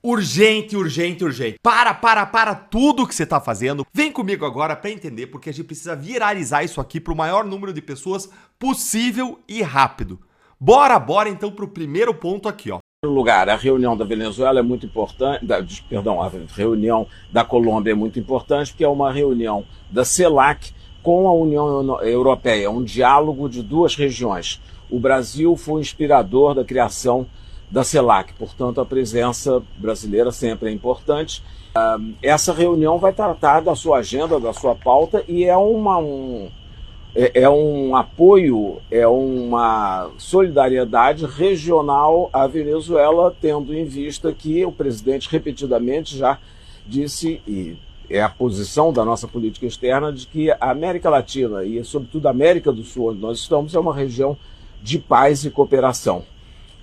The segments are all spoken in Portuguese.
Urgente, urgente, urgente. Para tudo que você tá fazendo. Vem comigo agora pra entender, porque a gente precisa viralizar isso aqui pro maior número de pessoas possível e rápido. Bora então pro primeiro ponto aqui, ó. Em primeiro lugar, a reunião da Venezuela é muito importante, a reunião da Colômbia é muito importante, porque é uma reunião da CELAC com a União Europeia, um diálogo de duas regiões. O Brasil foi o inspirador da criação da CELAC, portanto a presença brasileira sempre é importante. Essa reunião vai tratar da sua agenda, da sua pauta, e é um apoio, é uma solidariedade regional à Venezuela, tendo em vista que o presidente repetidamente já disse, e é a posição da nossa política externa, de que a América Latina e sobretudo a América do Sul, onde nós estamos, é uma região de paz e cooperação.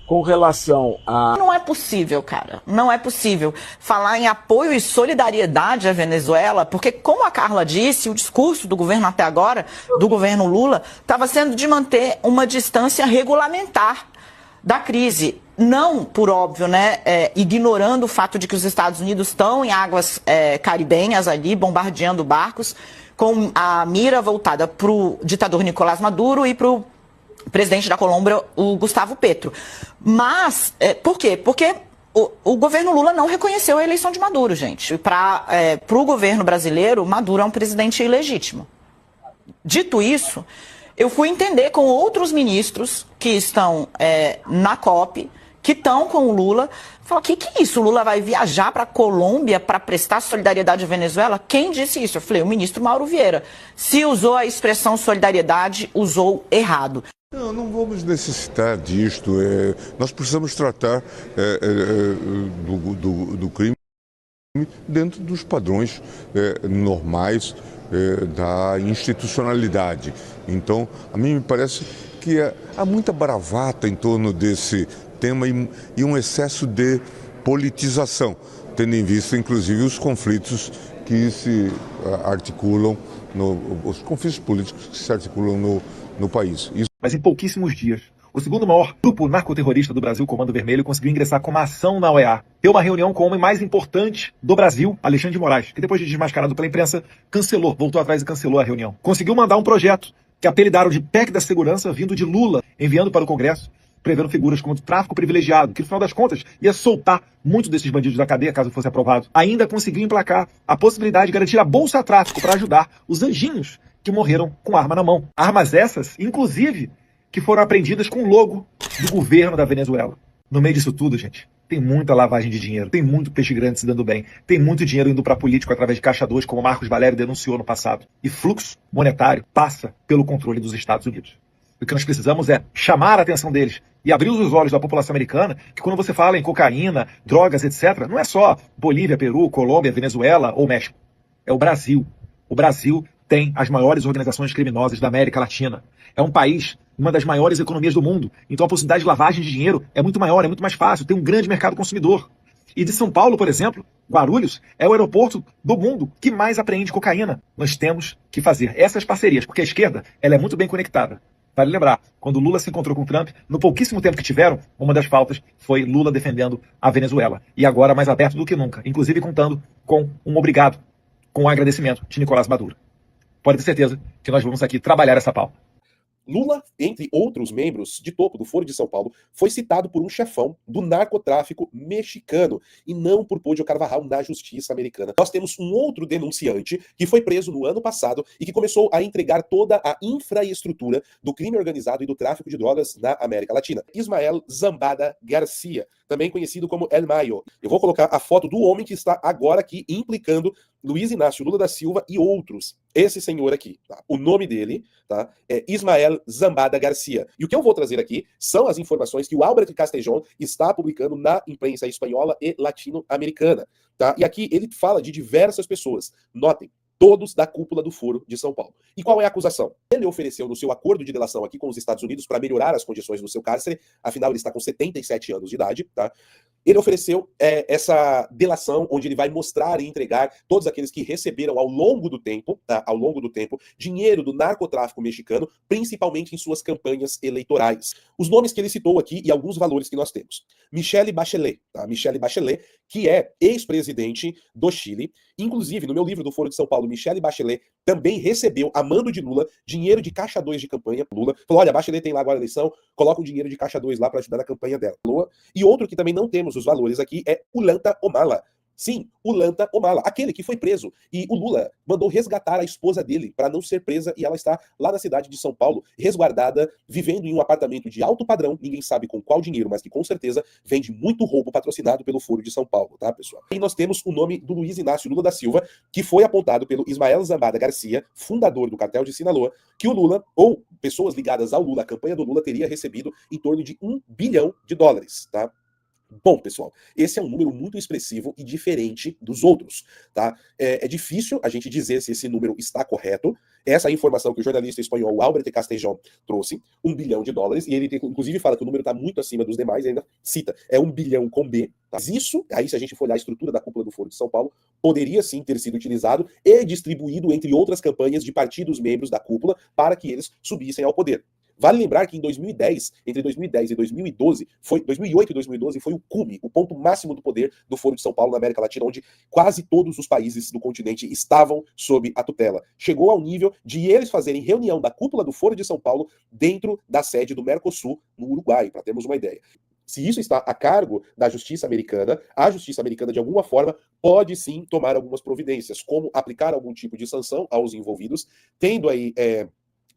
Com relação a... Não é possível, cara. Não é possível falar em apoio e solidariedade à Venezuela, porque, como a Carla disse, o discurso do governo até agora, do governo Lula, estava sendo de manter uma distância regulamentar da crise. Não, por óbvio, né, ignorando o fato de que os Estados Unidos estão em águas caribenhas ali, bombardeando barcos, com a mira voltada para o ditador Nicolás Maduro e para o presidente da Colômbia, o Gustavo Petro. Mas, por quê? Porque o governo Lula não reconheceu a eleição de Maduro, gente. Para o governo brasileiro, Maduro é um presidente ilegítimo. Dito isso, eu fui entender com outros ministros que estão na COP, que estão com o Lula, falar, o que é isso? O Lula vai viajar para a Colômbia para prestar solidariedade à Venezuela? Quem disse isso? Eu falei, o ministro Mauro Vieira. Se usou a expressão solidariedade, usou errado. Não vamos necessitar disto. Nós precisamos tratar do crime dentro dos padrões normais da institucionalidade. Então, a mim me parece que há muita bravata em torno desse tema e um excesso de politização, tendo em vista, inclusive, os conflitos que se articulam, os conflitos políticos que se articulam no país. Mas em pouquíssimos dias, o segundo maior grupo narcoterrorista do Brasil, Comando Vermelho, conseguiu ingressar com uma ação na OEA. Deu uma reunião com o homem mais importante do Brasil, Alexandre de Moraes, que depois de desmascarado pela imprensa, voltou atrás e cancelou a reunião. Conseguiu mandar um projeto que apelidaram de PEC da Segurança, vindo de Lula, enviando para o Congresso, prevendo figuras como tráfico privilegiado, que no final das contas ia soltar muitos desses bandidos da cadeia, caso fosse aprovado. Ainda conseguiu emplacar a possibilidade de garantir a bolsa tráfico para ajudar os anjinhos que morreram com arma na mão. Armas essas, inclusive, que foram apreendidas com o logo do governo da Venezuela. No meio disso tudo, gente, tem muita lavagem de dinheiro, tem muito peixe grande se dando bem, tem muito dinheiro indo para político através de caixa 2, como Marcos Valério denunciou no passado. E fluxo monetário passa pelo controle dos Estados Unidos. O que nós precisamos é chamar a atenção deles e abrir os olhos da população americana, que quando você fala em cocaína, drogas, etc., não é só Bolívia, Peru, Colômbia, Venezuela ou México. É o Brasil. O Brasil tem as maiores organizações criminosas da América Latina. É um país, uma das maiores economias do mundo. Então a possibilidade de lavagem de dinheiro é muito maior, é muito mais fácil, tem um grande mercado consumidor. E de São Paulo, por exemplo, Guarulhos é o aeroporto do mundo que mais apreende cocaína. Nós temos que fazer essas parcerias, porque a esquerda ela é muito bem conectada. Vale lembrar, quando Lula se encontrou com Trump, no pouquíssimo tempo que tiveram, uma das pautas foi Lula defendendo a Venezuela. E agora mais aberto do que nunca, inclusive contando com um obrigado, com um agradecimento de Nicolás Maduro. Pode ter certeza que nós vamos aqui trabalhar essa pauta. Lula, entre outros membros de topo do Foro de São Paulo, foi citado por um chefão do narcotráfico mexicano e não por Pódio Carvajal na justiça americana. Nós temos um outro denunciante que foi preso no ano passado e que começou a entregar toda a infraestrutura do crime organizado e do tráfico de drogas na América Latina. Ismael Zambada Garcia, também conhecido como El Mayo. Eu vou colocar a foto do homem que está agora aqui implicando Luiz Inácio Lula da Silva e outros. Esse senhor aqui, tá? O nome dele, tá? É Ismael Zambada Garcia. E o que eu vou trazer aqui são as informações que o Albert Castejon está publicando na imprensa espanhola e latino-americana, tá? E aqui ele fala de diversas pessoas. Notem, todos da cúpula do Foro de São Paulo. E qual é a acusação? Ele ofereceu no seu acordo de delação aqui com os Estados Unidos para melhorar as condições do seu cárcere, afinal ele está com 77 anos de idade, tá? Ele ofereceu essa delação onde ele vai mostrar e entregar todos aqueles que receberam ao longo do tempo, tá? Ao longo do tempo, dinheiro do narcotráfico mexicano, principalmente em suas campanhas eleitorais. Os nomes que ele citou aqui e alguns valores que nós temos. Michelle Bachelet, tá? Michelle Bachelet, que é ex-presidente do Chile. Inclusive, no meu livro do Foro de São Paulo, Michelle Bachelet também recebeu, a mando de Lula, dinheiro de caixa 2 de campanha. Lula falou, olha, a Bachelet tem lá agora a eleição, coloca um dinheiro de caixa 2 lá para ajudar na campanha dela. E outro que também não temos os valores aqui é Ollanta Humala. Sim, Ollanta Humala, aquele que foi preso. E o Lula mandou resgatar a esposa dele para não ser presa e ela está lá na cidade de São Paulo, resguardada, vivendo em um apartamento de alto padrão, ninguém sabe com qual dinheiro, mas que com certeza vem de muito roubo patrocinado pelo Foro de São Paulo, tá, pessoal? E nós temos o nome do Luiz Inácio Lula da Silva, que foi apontado pelo Ismael Zambada Garcia, fundador do cartel de Sinaloa, que o Lula, ou pessoas ligadas ao Lula, a campanha do Lula, teria recebido em torno de $1 bilhão, tá? Bom, pessoal, esse é um número muito expressivo e diferente dos outros, tá? É difícil a gente dizer se esse número está correto. Essa informação que o jornalista espanhol Albert Castellón trouxe, $1 bilhão, e ele inclusive fala que o número está muito acima dos demais, e ainda cita, é 1 bilhão com B. Tá? Mas isso, aí se a gente for olhar a estrutura da cúpula do Foro de São Paulo, poderia sim ter sido utilizado e distribuído entre outras campanhas de partidos membros da cúpula para que eles subissem ao poder. Vale lembrar que em 2010, entre 2010 e 2012, 2008 e 2012 foi o cume, o ponto máximo do poder do Foro de São Paulo na América Latina, onde quase todos os países do continente estavam sob a tutela. Chegou ao nível de eles fazerem reunião da cúpula do Foro de São Paulo dentro da sede do Mercosul, no Uruguai, para termos uma ideia. Se isso está a cargo da justiça americana, a justiça americana, de alguma forma, pode sim tomar algumas providências, como aplicar algum tipo de sanção aos envolvidos, tendo aí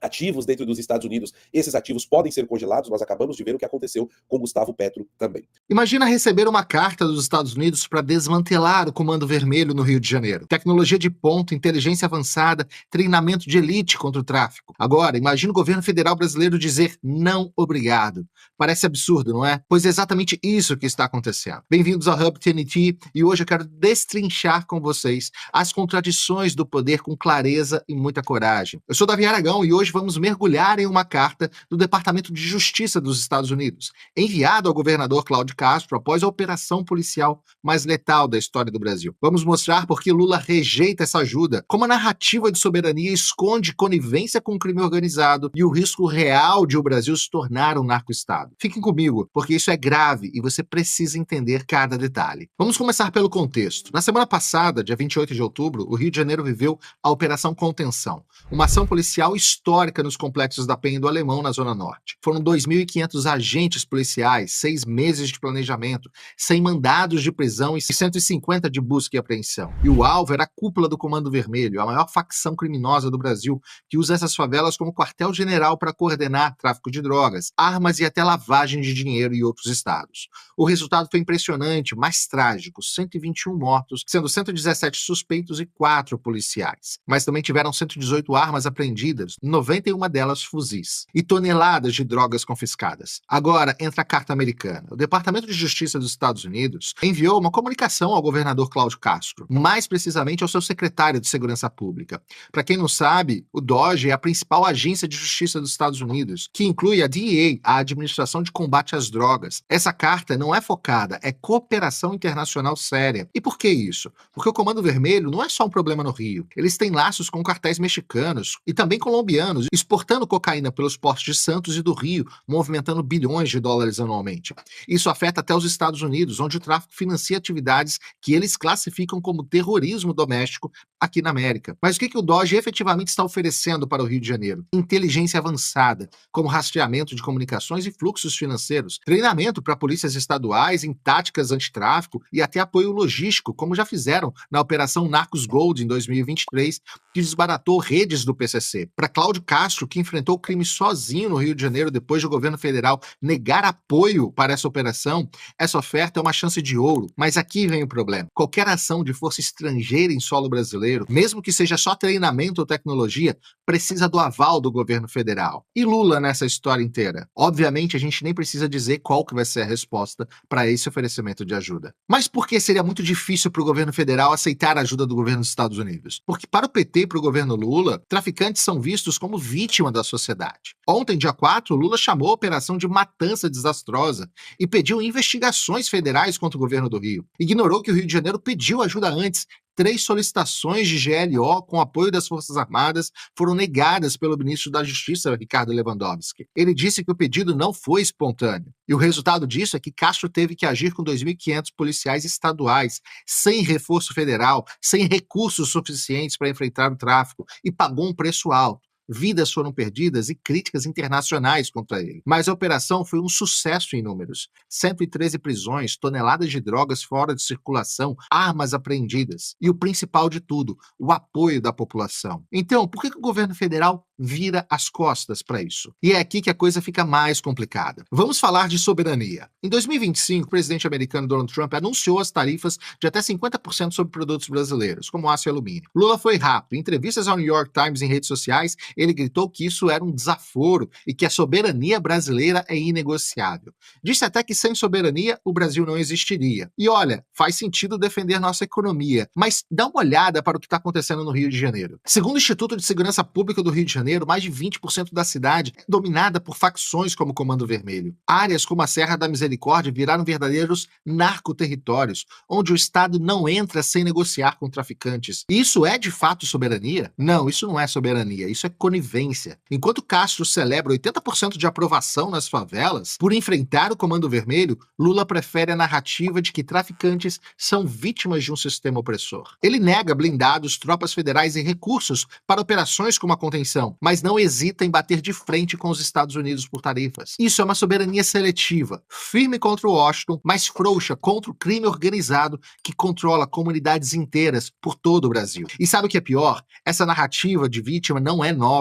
ativos dentro dos Estados Unidos. Esses ativos podem ser congelados. Nós acabamos de ver o que aconteceu com Gustavo Petro também. Imagina receber uma carta dos Estados Unidos para desmantelar o Comando Vermelho no Rio de Janeiro. Tecnologia de ponta, inteligência avançada, treinamento de elite contra o tráfico. Agora, imagina o governo federal brasileiro dizer não obrigado. Parece absurdo, não é? Pois é exatamente isso que está acontecendo. Bem-vindos ao Hub TNT e hoje eu quero destrinchar com vocês as contradições do poder com clareza e muita coragem. Eu sou Davi Aragão e hoje vamos mergulhar em uma carta do Departamento de Justiça dos Estados Unidos, enviado ao governador Cláudio Castro após a operação policial mais letal da história do Brasil. Vamos mostrar por que Lula rejeita essa ajuda, como a narrativa de soberania esconde conivência com o crime organizado e o risco real de o Brasil se tornar um narco-estado. Fiquem comigo, porque isso é grave e você precisa entender cada detalhe. Vamos começar pelo contexto. Na semana passada, dia 28 de outubro, o Rio de Janeiro viveu a Operação Contenção, uma ação policial histórica nos complexos da Penha e do Alemão, na Zona Norte. Foram 2.500 agentes policiais, 6 meses de planejamento, 100 mandados de prisão e 150 de busca e apreensão. E o alvo era a cúpula do Comando Vermelho, a maior facção criminosa do Brasil, que usa essas favelas como quartel-general para coordenar tráfico de drogas, armas e até lavagem de dinheiro em outros estados. O resultado foi impressionante, mas trágico: 121 mortos, sendo 117 suspeitos e 4 policiais. Mas também tiveram 118 armas apreendidas, 91 delas fuzis, e toneladas de drogas confiscadas. Agora entra a carta americana. O Departamento de Justiça dos Estados Unidos enviou uma comunicação ao governador Cláudio Castro, mais precisamente ao seu secretário de Segurança Pública. Para quem não sabe, o DOJ é a principal agência de justiça dos Estados Unidos, que inclui a DEA, a Administração de Combate às Drogas. Essa carta não é focada, é cooperação internacional séria. E por que isso? Porque o Comando Vermelho não é só um problema no Rio. Eles têm laços com cartéis mexicanos e também colombianos, exportando cocaína pelos portos de Santos e do Rio, movimentando bilhões de dólares anualmente. Isso afeta até os Estados Unidos, onde o tráfico financia atividades que eles classificam como terrorismo doméstico aqui na América. Mas o que o DOJ efetivamente está oferecendo para o Rio de Janeiro? Inteligência avançada, como rastreamento de comunicações e fluxos financeiros, treinamento para polícias estaduais em táticas antitráfico e até apoio logístico, como já fizeram na Operação Narcos Gold em 2023, que desbaratou redes do PCC. Para Cláudio Castro, que enfrentou o crime sozinho no Rio de Janeiro depois do governo federal negar apoio para essa operação, essa oferta é uma chance de ouro. Mas aqui vem o problema. Qualquer ação de força estrangeira em solo brasileiro, mesmo que seja só treinamento ou tecnologia, precisa do aval do governo federal. E Lula nessa história inteira? Obviamente, a gente nem precisa dizer qual que vai ser a resposta para esse oferecimento de ajuda. Mas por que seria muito difícil para o governo federal aceitar a ajuda do governo dos Estados Unidos? Porque para o PT e para o governo Lula, traficantes são vistos como vítima da sociedade. Ontem, dia 4, Lula chamou a operação de matança desastrosa e pediu investigações federais contra o governo do Rio. Ignorou que o Rio de Janeiro pediu ajuda antes. 3 solicitações de GLO com apoio das Forças Armadas foram negadas pelo ministro da Justiça, Ricardo Lewandowski. Ele disse que o pedido não foi espontâneo. E o resultado disso é que Castro teve que agir com 2.500 policiais estaduais, sem reforço federal, sem recursos suficientes para enfrentar o tráfico, e pagou um preço alto. Vidas foram perdidas e críticas internacionais contra ele. Mas a operação foi um sucesso em números. 113 prisões, toneladas de drogas fora de circulação, armas apreendidas. E o principal de tudo, o apoio da população. Então, por que o governo federal vira as costas para isso? E é aqui que a coisa fica mais complicada. Vamos falar de soberania. Em 2025, o presidente americano Donald Trump anunciou as tarifas de até 50% sobre produtos brasileiros, como aço e alumínio. Lula foi rápido. Em entrevistas ao New York Times em redes sociais, ele gritou que isso era um desaforo e que a soberania brasileira é inegociável. Disse até que sem soberania o Brasil não existiria. E olha, faz sentido defender nossa economia, mas dá uma olhada para o que está acontecendo no Rio de Janeiro. Segundo o Instituto de Segurança Pública do Rio de Janeiro, mais de 20% da cidade é dominada por facções como o Comando Vermelho. Áreas como a Serra da Misericórdia viraram verdadeiros narcoterritórios, onde o Estado não entra sem negociar com traficantes. E isso é de fato soberania? Não, isso não é soberania, isso é conivência. Enquanto Castro celebra 80% de aprovação nas favelas, por enfrentar o Comando Vermelho, Lula prefere a narrativa de que traficantes são vítimas de um sistema opressor. Ele nega blindados, tropas federais e recursos para operações como a contenção, mas não hesita em bater de frente com os Estados Unidos por tarifas. Isso é uma soberania seletiva, firme contra o Washington, mas frouxa contra o crime organizado que controla comunidades inteiras por todo o Brasil. E sabe o que é pior? Essa narrativa de vítima não é nova.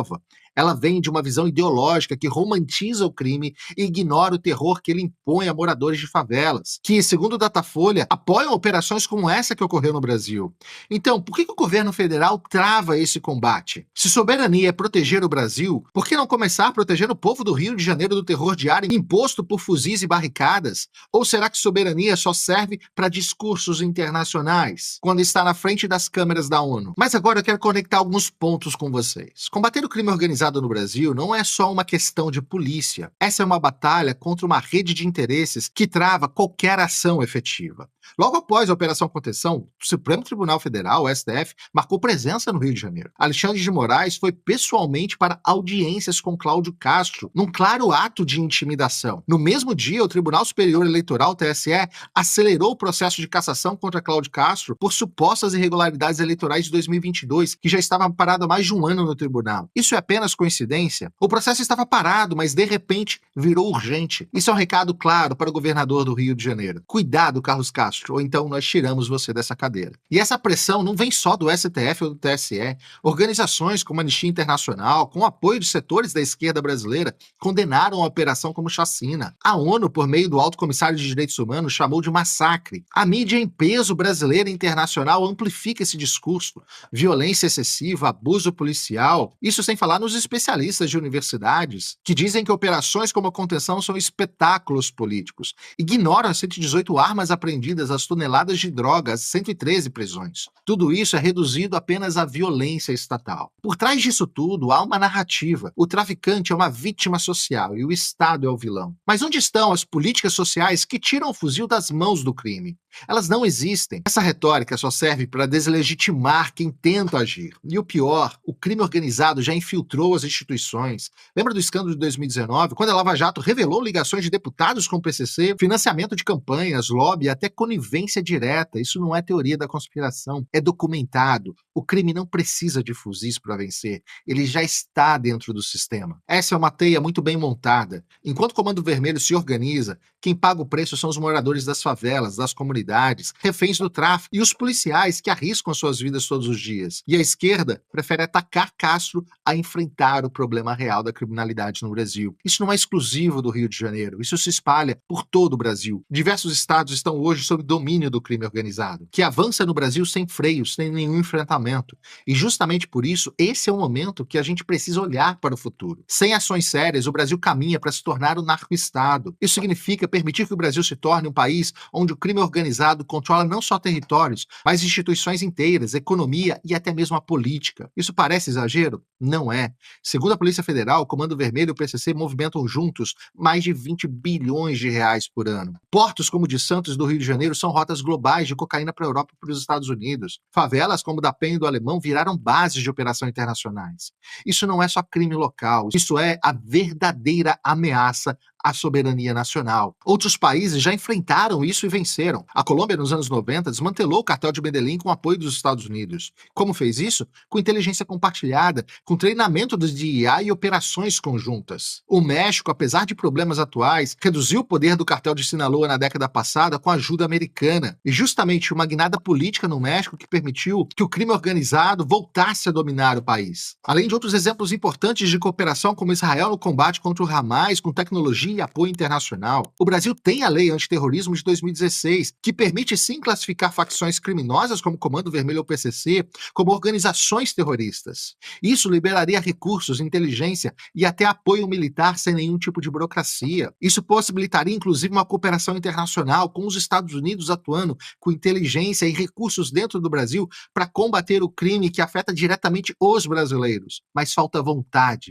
Ela vem de uma visão ideológica que romantiza o crime e ignora o terror que ele impõe a moradores de favelas, que, segundo o Datafolha, apoiam operações como essa que ocorreu no Brasil. Então, por que o governo federal trava esse combate? Se soberania é proteger o Brasil, por que não começar protegendo o povo do Rio de Janeiro do terror diário imposto por fuzis e barricadas? Ou será que soberania só serve para discursos internacionais, quando está na frente das câmeras da ONU? Mas agora eu quero conectar alguns pontos com vocês. Combater o crime organizado no Brasil não é só uma questão de polícia. Essa é uma batalha contra uma rede de interesses que trava qualquer ação efetiva. Logo após a Operação Contenção, o Supremo Tribunal Federal, o STF, marcou presença no Rio de Janeiro. Alexandre de Moraes foi pessoalmente para audiências com Cláudio Castro, num claro ato de intimidação. No mesmo dia, o Tribunal Superior Eleitoral, TSE, acelerou o processo de cassação contra Cláudio Castro por supostas irregularidades eleitorais de 2022, que já estava parado há mais de um ano no tribunal. Isso é apenas coincidência? O processo estava parado, mas de repente virou urgente. Isso é um recado claro para o governador do Rio de Janeiro. Cuidado, Carlos Castro, ou então nós tiramos você dessa cadeira. E essa pressão não vem só do STF ou do TSE. Organizações como a Anistia Internacional, com apoio de setores da esquerda brasileira, condenaram a operação como chacina. A ONU, por meio do Alto Comissário de Direitos Humanos, chamou de massacre. A mídia em peso brasileira e internacional amplifica esse discurso. Violência excessiva, abuso policial, isso sem falar nos especialistas de universidades, que dizem que operações como a contenção são espetáculos políticos. Ignoram as 118 armas apreendidas, as toneladas de drogas, 113 prisões. Tudo isso é reduzido apenas à violência estatal. Por trás disso tudo, há uma narrativa. O traficante é uma vítima social e o Estado é o vilão. Mas onde estão as políticas sociais que tiram o fuzil das mãos do crime? Elas não existem. Essa retórica só serve para deslegitimar quem tenta agir. E o pior, o crime organizado já infiltrou as instituições. Lembra do escândalo de 2019, quando a Lava Jato revelou ligações de deputados com o PCC, financiamento de campanhas, lobby e até conivência direta? Isso não é teoria da conspiração, é documentado. O crime não precisa de fuzis para vencer, ele já está dentro do sistema. Essa é uma teia muito bem montada. Enquanto o Comando Vermelho se organiza, quem paga o preço são os moradores das favelas, das comunidades, reféns do tráfico e os policiais que arriscam suas vidas todos os dias. E a esquerda prefere atacar Castro a enfrentar o problema real da criminalidade no Brasil. Isso não é exclusivo do Rio de Janeiro, isso se espalha por todo o Brasil. Diversos estados estão hoje sob domínio do crime organizado, que avança no Brasil sem freios, sem nenhum enfrentamento. E justamente por isso, esse é o momento que a gente precisa olhar para o futuro. Sem ações sérias, o Brasil caminha para se tornar um narco-estado. Isso significa permitir que o Brasil se torne um país onde o crime organizado controla não só territórios, mas instituições inteiras, economia e até mesmo a política. Isso parece exagero? Não é. Segundo a Polícia Federal, o Comando Vermelho e o PCC movimentam juntos mais de 20 bilhões de reais por ano. Portos como o de Santos do Rio de Janeiro são rotas globais de cocaína para a Europa e para os Estados Unidos. Favelas como da Penha e do Alemão viraram bases de operação internacionais. Isso não é só crime local, isso é a verdadeira ameaça à soberania nacional. Outros países já enfrentaram isso e venceram. A Colômbia, nos anos 90, desmantelou o cartel de Medellín com o apoio dos Estados Unidos. Como fez isso? Com inteligência compartilhada, com treinamento dos DIA e operações conjuntas. O México, apesar de problemas atuais, reduziu o poder do cartel de Sinaloa na década passada com a ajuda americana. E justamente uma guinada política no México que permitiu que o crime organizado voltasse a dominar o país. Além de outros exemplos importantes de cooperação, como Israel no combate contra o Hamas, com tecnologia e apoio internacional. O Brasil tem a Lei Antiterrorismo de 2016, que permite sim classificar facções criminosas como Comando Vermelho ou PCC como organizações terroristas. Isso liberaria recursos, inteligência e até apoio militar sem nenhum tipo de burocracia. Isso possibilitaria inclusive uma cooperação internacional com os Estados Unidos atuando com inteligência e recursos dentro do Brasil para combater o crime que afeta diretamente os brasileiros. Mas falta vontade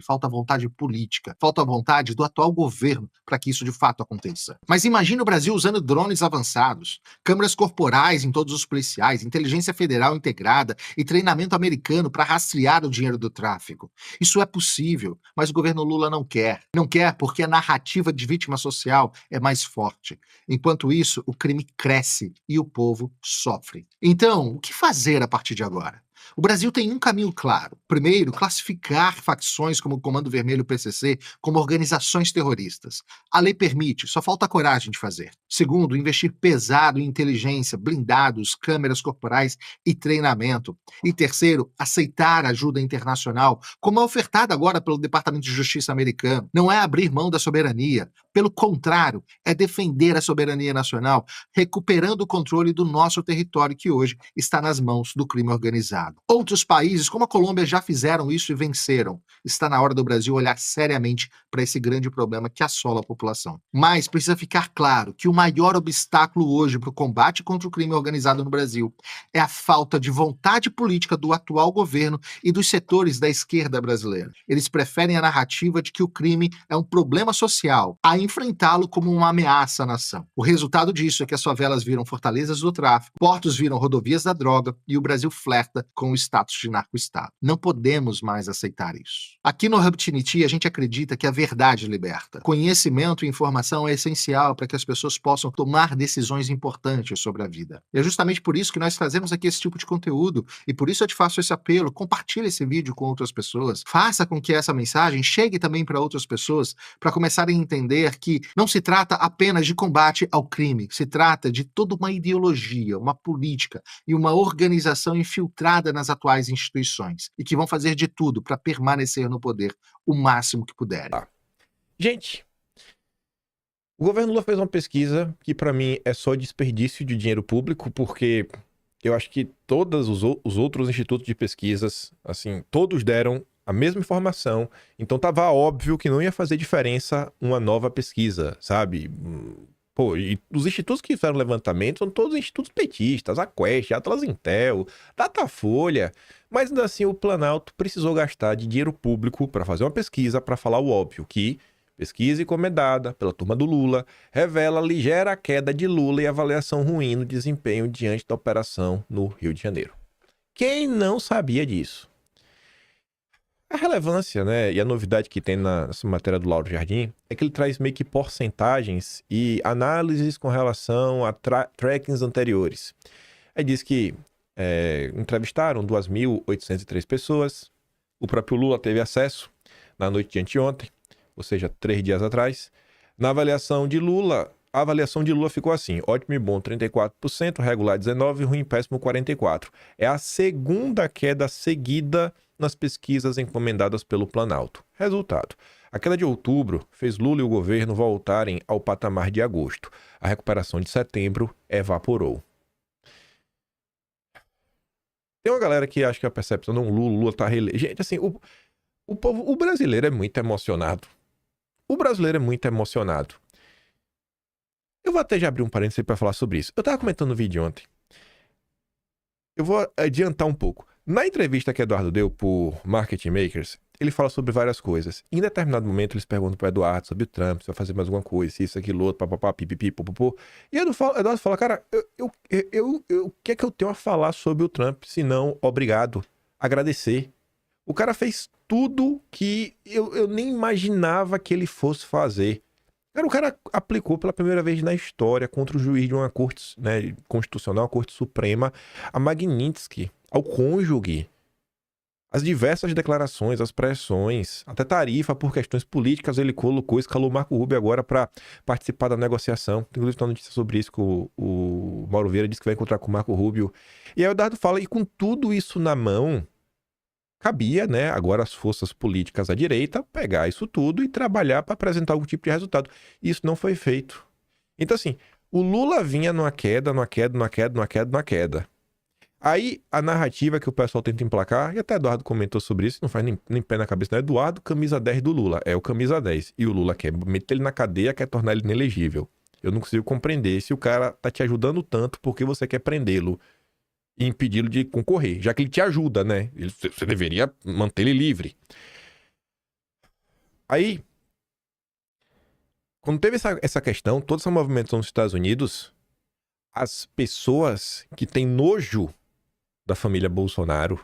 política, falta vontade do atual governo para que isso de fato aconteça. Mas imagine o Brasil usando drones avançados, câmeras corporais em todos os policiais, inteligência federal integrada e treinamento americano para rastrear o dinheiro do tráfico. Isso é possível, mas o governo Lula não quer. Não quer porque a narrativa de vítima social é mais forte. Enquanto isso, o crime cresce e o povo sofre. Então, o que fazer a partir de agora? O Brasil tem um caminho claro. Primeiro, classificar facções como o Comando Vermelho e o PCC como organizações terroristas. A lei permite, só falta coragem de fazer. Segundo, investir pesado em inteligência, blindados, câmeras corporais e treinamento. E terceiro, aceitar ajuda internacional, como é ofertada agora pelo Departamento de Justiça americano. Não é abrir mão da soberania. Pelo contrário, é defender a soberania nacional, recuperando o controle do nosso território que hoje está nas mãos do crime organizado. Outros países, como a Colômbia, já fizeram isso e venceram. Está na hora do Brasil olhar seriamente para esse grande problema que assola a população. Mas precisa ficar claro que o maior obstáculo hoje para o combate contra o crime organizado no Brasil é a falta de vontade política do atual governo e dos setores da esquerda brasileira. Eles preferem a narrativa de que o crime é um problema social, a enfrentá-lo como uma ameaça à nação. O resultado disso é que as favelas viram fortalezas do tráfico, portos viram rodovias da droga e o Brasil flerta com o status de narco-estado. Não podemos mais aceitar isso. Aqui no Hub Tiniti, a gente acredita que a verdade liberta. Conhecimento e informação é essencial para que as pessoas possam tomar decisões importantes sobre a vida. E é justamente por isso que nós trazemos aqui esse tipo de conteúdo e por isso eu te faço esse apelo. Compartilhe esse vídeo com outras pessoas. Faça com que essa mensagem chegue também para outras pessoas para começarem a entender que não se trata apenas de combate ao crime, se trata de toda uma ideologia, uma política e uma organização infiltrada nas atuais instituições e que vão fazer de tudo para permanecer no poder o máximo que puderem. Gente, o governo Lula fez uma pesquisa que para mim é só desperdício de dinheiro público, porque eu acho que todos os outros institutos de pesquisas, assim, todos deram a mesma informação, então tava óbvio que não ia fazer diferença uma nova pesquisa, sabe? Pô, e os institutos que fizeram levantamento são todos institutos petistas, a Quest, Atlas Intel, Datafolha, mas ainda assim o Planalto precisou gastar de dinheiro público para fazer uma pesquisa para falar o óbvio, que pesquisa encomendada pela turma do Lula revela ligeira queda de Lula e avaliação ruim no desempenho diante da operação no Rio de Janeiro. Quem não sabia disso? A relevância, né, e a novidade que tem nessa matéria do Lauro Jardim é que ele traz meio que porcentagens e análises com relação a trackings anteriores. Aí diz que entrevistaram 2.803 pessoas, o próprio Lula teve acesso na noite de anteontem, ou seja, 3 dias atrás. Na avaliação de Lula, a avaliação de Lula ficou assim: ótimo e bom 34%, regular 19%, ruim e péssimo 44%. É a segunda queda seguida nas pesquisas encomendadas pelo Planalto. Resultado: A queda de outubro fez Lula e o governo voltarem ao patamar de agosto. A recuperação de setembro evaporou. Tem uma galera que acha que a percepção não, Lula tá reeleito. Gente, assim, o brasileiro é muito emocionado. O brasileiro é muito emocionado. Eu vou até já abrir um parênteses para falar sobre isso. Eu tava comentando no vídeo ontem. Eu vou adiantar um pouco. Na entrevista que Eduardo deu por Market Makers, ele fala sobre várias coisas. Em determinado momento, eles perguntam para Eduardo sobre o Trump, se vai fazer mais alguma coisa, isso, aquilo, outro, papapá, pipipi, popopô. E Eduardo fala, cara, o que é que eu tenho a falar sobre o Trump, se não obrigado, agradecer. O cara fez tudo que eu nem imaginava que ele fosse fazer. O cara aplicou pela primeira vez na história contra o juiz de uma corte, né, constitucional, a Corte Suprema, a Magnitsky, ao cônjuge. As diversas declarações, as pressões, até tarifa por questões políticas, ele colocou, escalou o Marco Rubio agora para participar da negociação. Tem inclusive uma notícia sobre isso que o Mauro Vieira disse que vai encontrar com o Marco Rubio. E aí o Eduardo fala, e com tudo isso na mão, cabia, né, agora as forças políticas à direita pegar isso tudo e trabalhar para apresentar algum tipo de resultado. Isso não foi feito. Então, assim, o Lula vinha numa queda. Aí, a narrativa que o pessoal tenta emplacar, e até Eduardo comentou sobre isso, não faz nem pé na cabeça, não é Eduardo, camisa 10 do Lula, é o camisa 10. E o Lula quer meter ele na cadeia, quer tornar ele inelegível. Eu não consigo compreender se o cara tá te ajudando tanto porque você quer prendê-lo e impedi-lo de concorrer, já que ele te ajuda, né? Você deveria manter ele livre. Aí, quando teve essa questão, toda essa movimentação nos Estados Unidos, as pessoas que têm nojo da família Bolsonaro,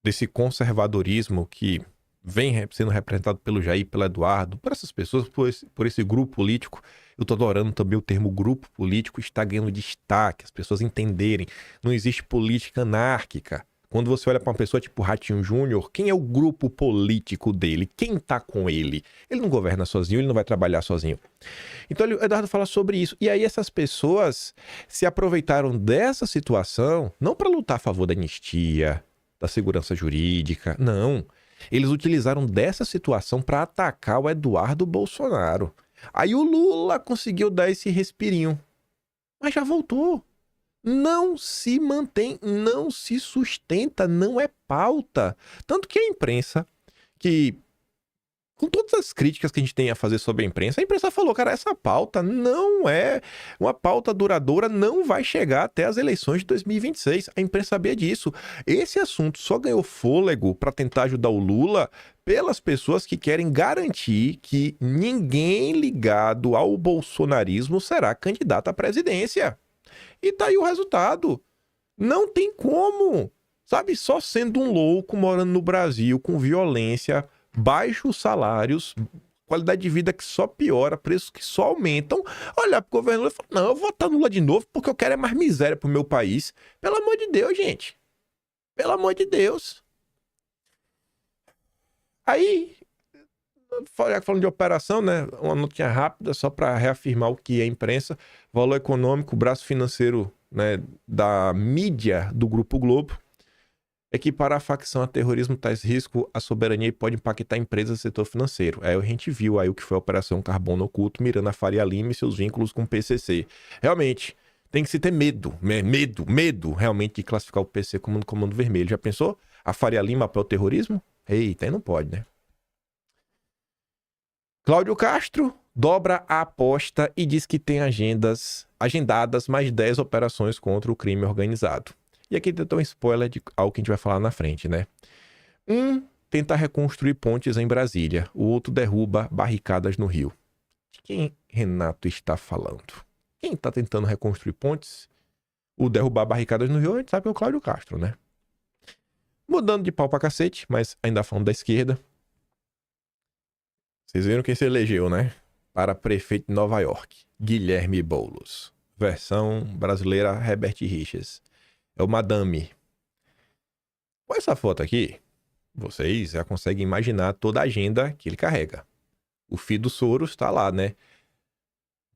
desse conservadorismo que vem sendo representado pelo Jair, pelo Eduardo, por essas pessoas, por esse grupo político. Eu tô adorando também o termo grupo político, está ganhando destaque, as pessoas entenderem. Não existe política anárquica. Quando você olha para uma pessoa tipo Ratinho Júnior, quem é o grupo político dele? Quem tá com ele? Ele não governa sozinho, ele não vai trabalhar sozinho. Então o Eduardo fala sobre isso. E aí essas pessoas se aproveitaram dessa situação, não para lutar a favor da anistia, da segurança jurídica, não. Eles utilizaram dessa situação para atacar o Eduardo Bolsonaro. Aí o Lula conseguiu dar esse respirinho. Mas já voltou. Não se mantém, não se sustenta, não é pauta. Tanto que a imprensa, que com todas as críticas que a gente tem a fazer sobre a imprensa falou, cara, essa pauta não é uma pauta duradoura, não vai chegar até as eleições de 2026. A imprensa sabia disso. Esse assunto só ganhou fôlego para tentar ajudar o Lula pelas pessoas que querem garantir que ninguém ligado ao bolsonarismo será candidato à presidência. E tá aí o resultado. Não tem como. Sabe, só sendo um louco morando no Brasil com violência, baixos salários, qualidade de vida que só piora, preços que só aumentam, olhar pro governo e falar, não, eu vou votar no Lula de novo porque eu quero é mais miséria pro meu país. Pelo amor de Deus, gente. Pelo amor de Deus. Aí, falando de operação, né, uma notinha rápida só para reafirmar o que é imprensa, valor econômico, braço financeiro, né, da mídia do Grupo Globo. Equiparar a facção a terrorismo traz risco à soberania e pode impactar empresas do setor financeiro. Aí a gente viu aí o que foi a Operação Carbono Oculto, mirando a Faria Lima e seus vínculos com o PCC. Realmente, tem que se ter medo realmente de classificar o PC como um comando vermelho. Já pensou? A Faria Lima para o terrorismo? Eita, aí não pode, né? Cláudio Castro dobra a aposta e diz que tem agendadas mais 10 operações contra o crime organizado. E aqui tem um spoiler de algo que a gente vai falar na frente, né? Um tenta reconstruir pontes em Brasília, o outro derruba barricadas no Rio. De quem Renato está falando? Quem está tentando reconstruir pontes? O derrubar barricadas no Rio, a gente sabe que é o Cláudio Castro, né? Mudando de pau pra cacete, mas ainda falando da esquerda. Vocês viram quem se elegeu, né? Para prefeito de Nova York. Guilherme Boulos. Versão brasileira Herbert Richards. É o Madame. Com essa foto aqui, vocês já conseguem imaginar toda a agenda que ele carrega. O filho do Soros está lá, né?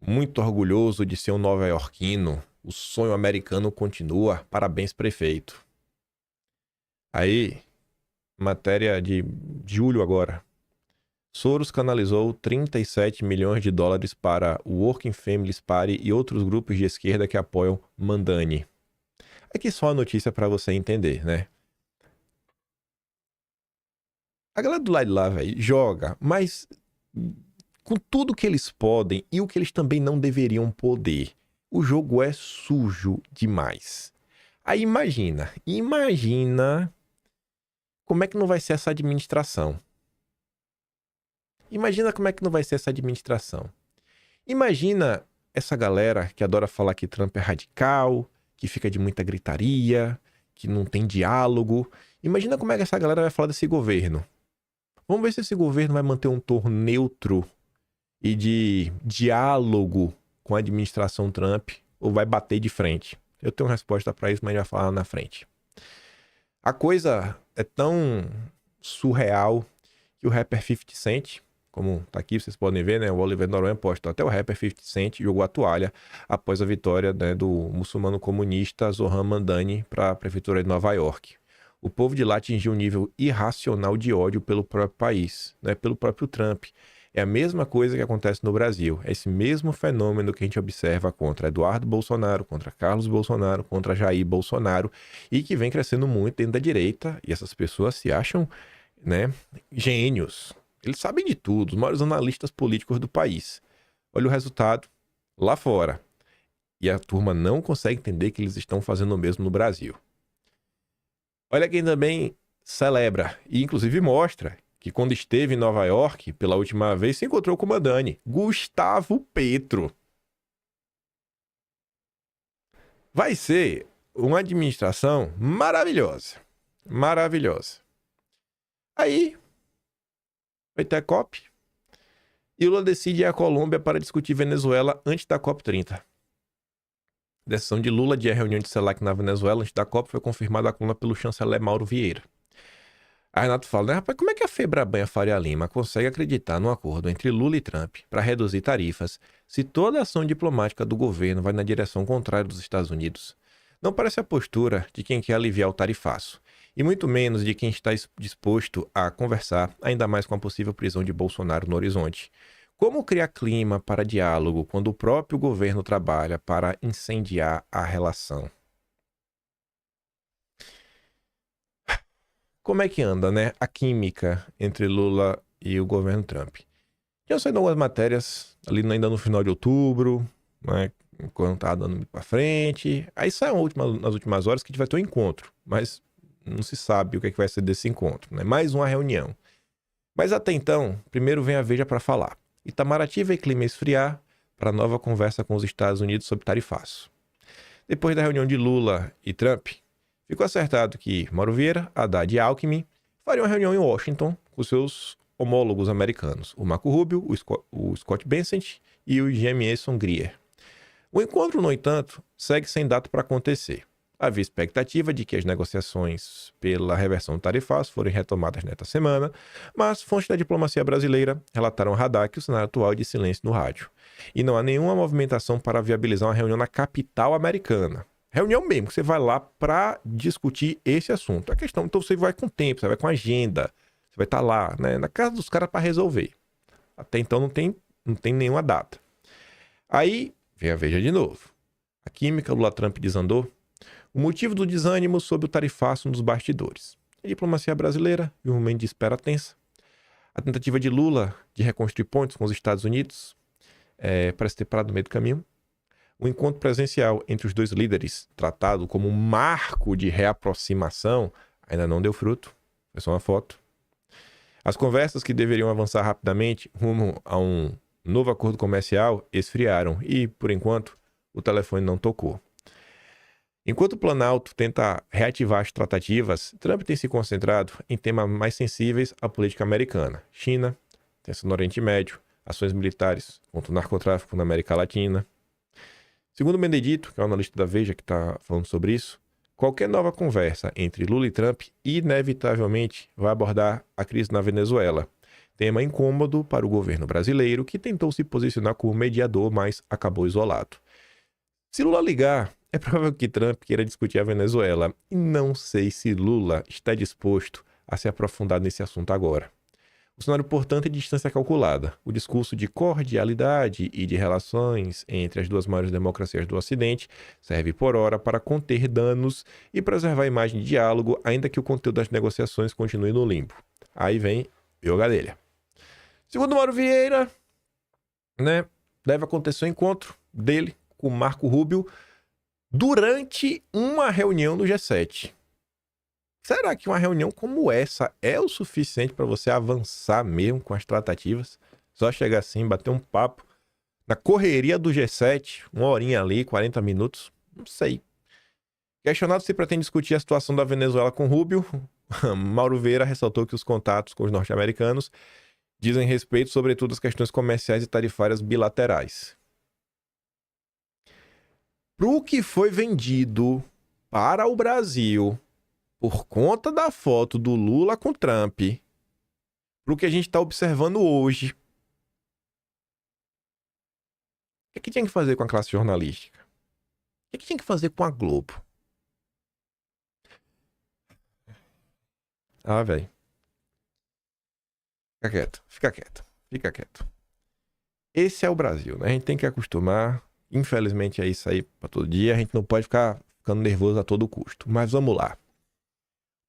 Muito orgulhoso de ser um nova-iorquino. O sonho americano continua. Parabéns, prefeito. Aí, matéria de julho agora. Soros canalizou 37 milhões de dólares para o Working Families Party e outros grupos de esquerda que apoiam Mamdani. Aqui só a notícia para você entender, né? A galera do lado de lá, velho, joga, mas com tudo que eles podem e o que eles também não deveriam poder. O jogo é sujo demais. Aí imagina como é que não vai ser essa administração. Imagina como é que não vai ser essa administração. Imagina essa galera que adora falar que Trump é radical, que fica de muita gritaria, que não tem diálogo. Imagina como é que essa galera vai falar desse governo. Vamos ver se esse governo vai manter um tom neutro e de diálogo com a administração Trump ou vai bater de frente. Eu tenho uma resposta para isso, mas a gente vai falar na frente. A coisa é tão surreal que o rapper 50 Cent, como tá aqui, vocês podem ver, né? O Oliver Noronha postou, até o rapper 50 Cent jogou a toalha após a vitória, né, do muçulmano comunista Zohran Mamdani para a prefeitura de Nova York. O povo de lá atingiu um nível irracional de ódio pelo próprio país, né, pelo próprio Trump. É a mesma coisa que acontece no Brasil. É esse mesmo fenômeno que a gente observa contra Eduardo Bolsonaro, contra Carlos Bolsonaro, contra Jair Bolsonaro, e que vem crescendo muito dentro da direita, e essas pessoas se acham, né, gênios. Eles sabem de tudo, os maiores analistas políticos do país. Olha o resultado lá fora. E a turma não consegue entender que eles estão fazendo o mesmo no Brasil. Olha quem também celebra e inclusive mostra que quando esteve em Nova York pela última vez se encontrou com o Mamdani, Gustavo Petro. Vai ser uma administração maravilhosa. Maravilhosa. Aí vai ter a COP e Lula decide ir à Colômbia para discutir Venezuela antes da COP30. A decisão de Lula de ir à reunião de CELAC na Venezuela antes da COP foi confirmada à coluna pelo chanceler Mauro Vieira. A Renato fala, né, rapaz, como é que a Febraban Faria Lima consegue acreditar num acordo entre Lula e Trump para reduzir tarifas se toda a ação diplomática do governo vai na direção contrária dos Estados Unidos? Não parece a postura de quem quer aliviar o tarifaço, e muito menos de quem está disposto a conversar, ainda mais com a possível prisão de Bolsonaro no horizonte. Como criar clima para diálogo quando o próprio governo trabalha para incendiar a relação? Como é que anda, né, a química entre Lula e o governo Trump? Já saíram algumas matérias ali ainda no final de outubro, né, quando tá dando para frente. Aí sai nas últimas horas que a gente vai ter um encontro, mas não se sabe o que vai ser desse encontro, né? Mais uma reunião. Mas até então, primeiro vem a Veja para falar. Itamaraty vê clima esfriar para nova conversa com os Estados Unidos sobre tarifaço. Depois da reunião de Lula e Trump, ficou acertado que Mauro Vieira, Haddad e Alckmin fariam uma reunião em Washington com seus homólogos americanos, o Marco Rubio, o Scott Bessent e o Jamieson Greer. O encontro, no entanto, segue sem data para acontecer. Havia expectativa de que as negociações pela reversão do tarifaço forem retomadas nesta semana, mas fontes da diplomacia brasileira relataram a Haddad que o cenário atual é de silêncio no rádio. E não há nenhuma movimentação para viabilizar uma reunião na capital americana. Reunião mesmo, que você vai lá para discutir esse assunto. A questão, então você vai com tempo, você vai com agenda, você vai estar lá, né, na casa dos caras para resolver. Até então não tem nenhuma data. Aí vem a Veja de novo. A química Lula-Trump desandou. O motivo do desânimo sobre o tarifaço nos bastidores. A diplomacia brasileira e um momento de espera tensa. A tentativa de Lula de reconstruir pontes com os Estados Unidos parece ter parado no meio do caminho. O encontro presencial entre os dois líderes, tratado como um marco de reaproximação, ainda não deu fruto. Foi só uma foto. As conversas que deveriam avançar rapidamente rumo a um novo acordo comercial esfriaram e, por enquanto, o telefone não tocou. Enquanto o Planalto tenta reativar as tratativas, Trump tem se concentrado em temas mais sensíveis à política americana. China, tensão no Oriente Médio, ações militares contra o narcotráfico na América Latina. Segundo Benedito, que é o analista da Veja que está falando sobre isso, qualquer nova conversa entre Lula e Trump inevitavelmente vai abordar a crise na Venezuela. Tema incômodo para o governo brasileiro, que tentou se posicionar como mediador, mas acabou isolado. Se Lula ligar, é provável que Trump queira discutir a Venezuela, e não sei se Lula está disposto a se aprofundar nesse assunto agora. O cenário, portanto, é de distância calculada. O discurso de cordialidade e de relações entre as duas maiores democracias do Ocidente serve por ora para conter danos e preservar a imagem de diálogo, ainda que o conteúdo das negociações continue no limbo. Aí vem o Gadelha. Segundo Mauro Vieira, né, deve acontecer o encontro dele com Marco Rubio durante uma reunião do G7. Será que uma reunião como essa é o suficiente para você avançar mesmo com as tratativas? Só chegar assim, bater um papo na correria do G7, uma horinha ali, 40 minutos? Não sei. Questionado se pretende discutir a situação da Venezuela com Rubio, Mauro Vieira ressaltou que os contatos com os norte-americanos dizem respeito, sobretudo, às questões comerciais e tarifárias bilaterais. Pro que foi vendido para o Brasil por conta da foto do Lula com Trump, pro que a gente está observando hoje, o que tinha que fazer com a classe jornalística? O que tinha que fazer com a Globo? Ah, velho. Fica quieto, fica quieto, fica quieto. Esse é o Brasil, né? A gente tem que acostumar. Infelizmente é isso aí pra todo dia. A gente não pode ficar ficando nervoso a todo custo. Mas vamos lá.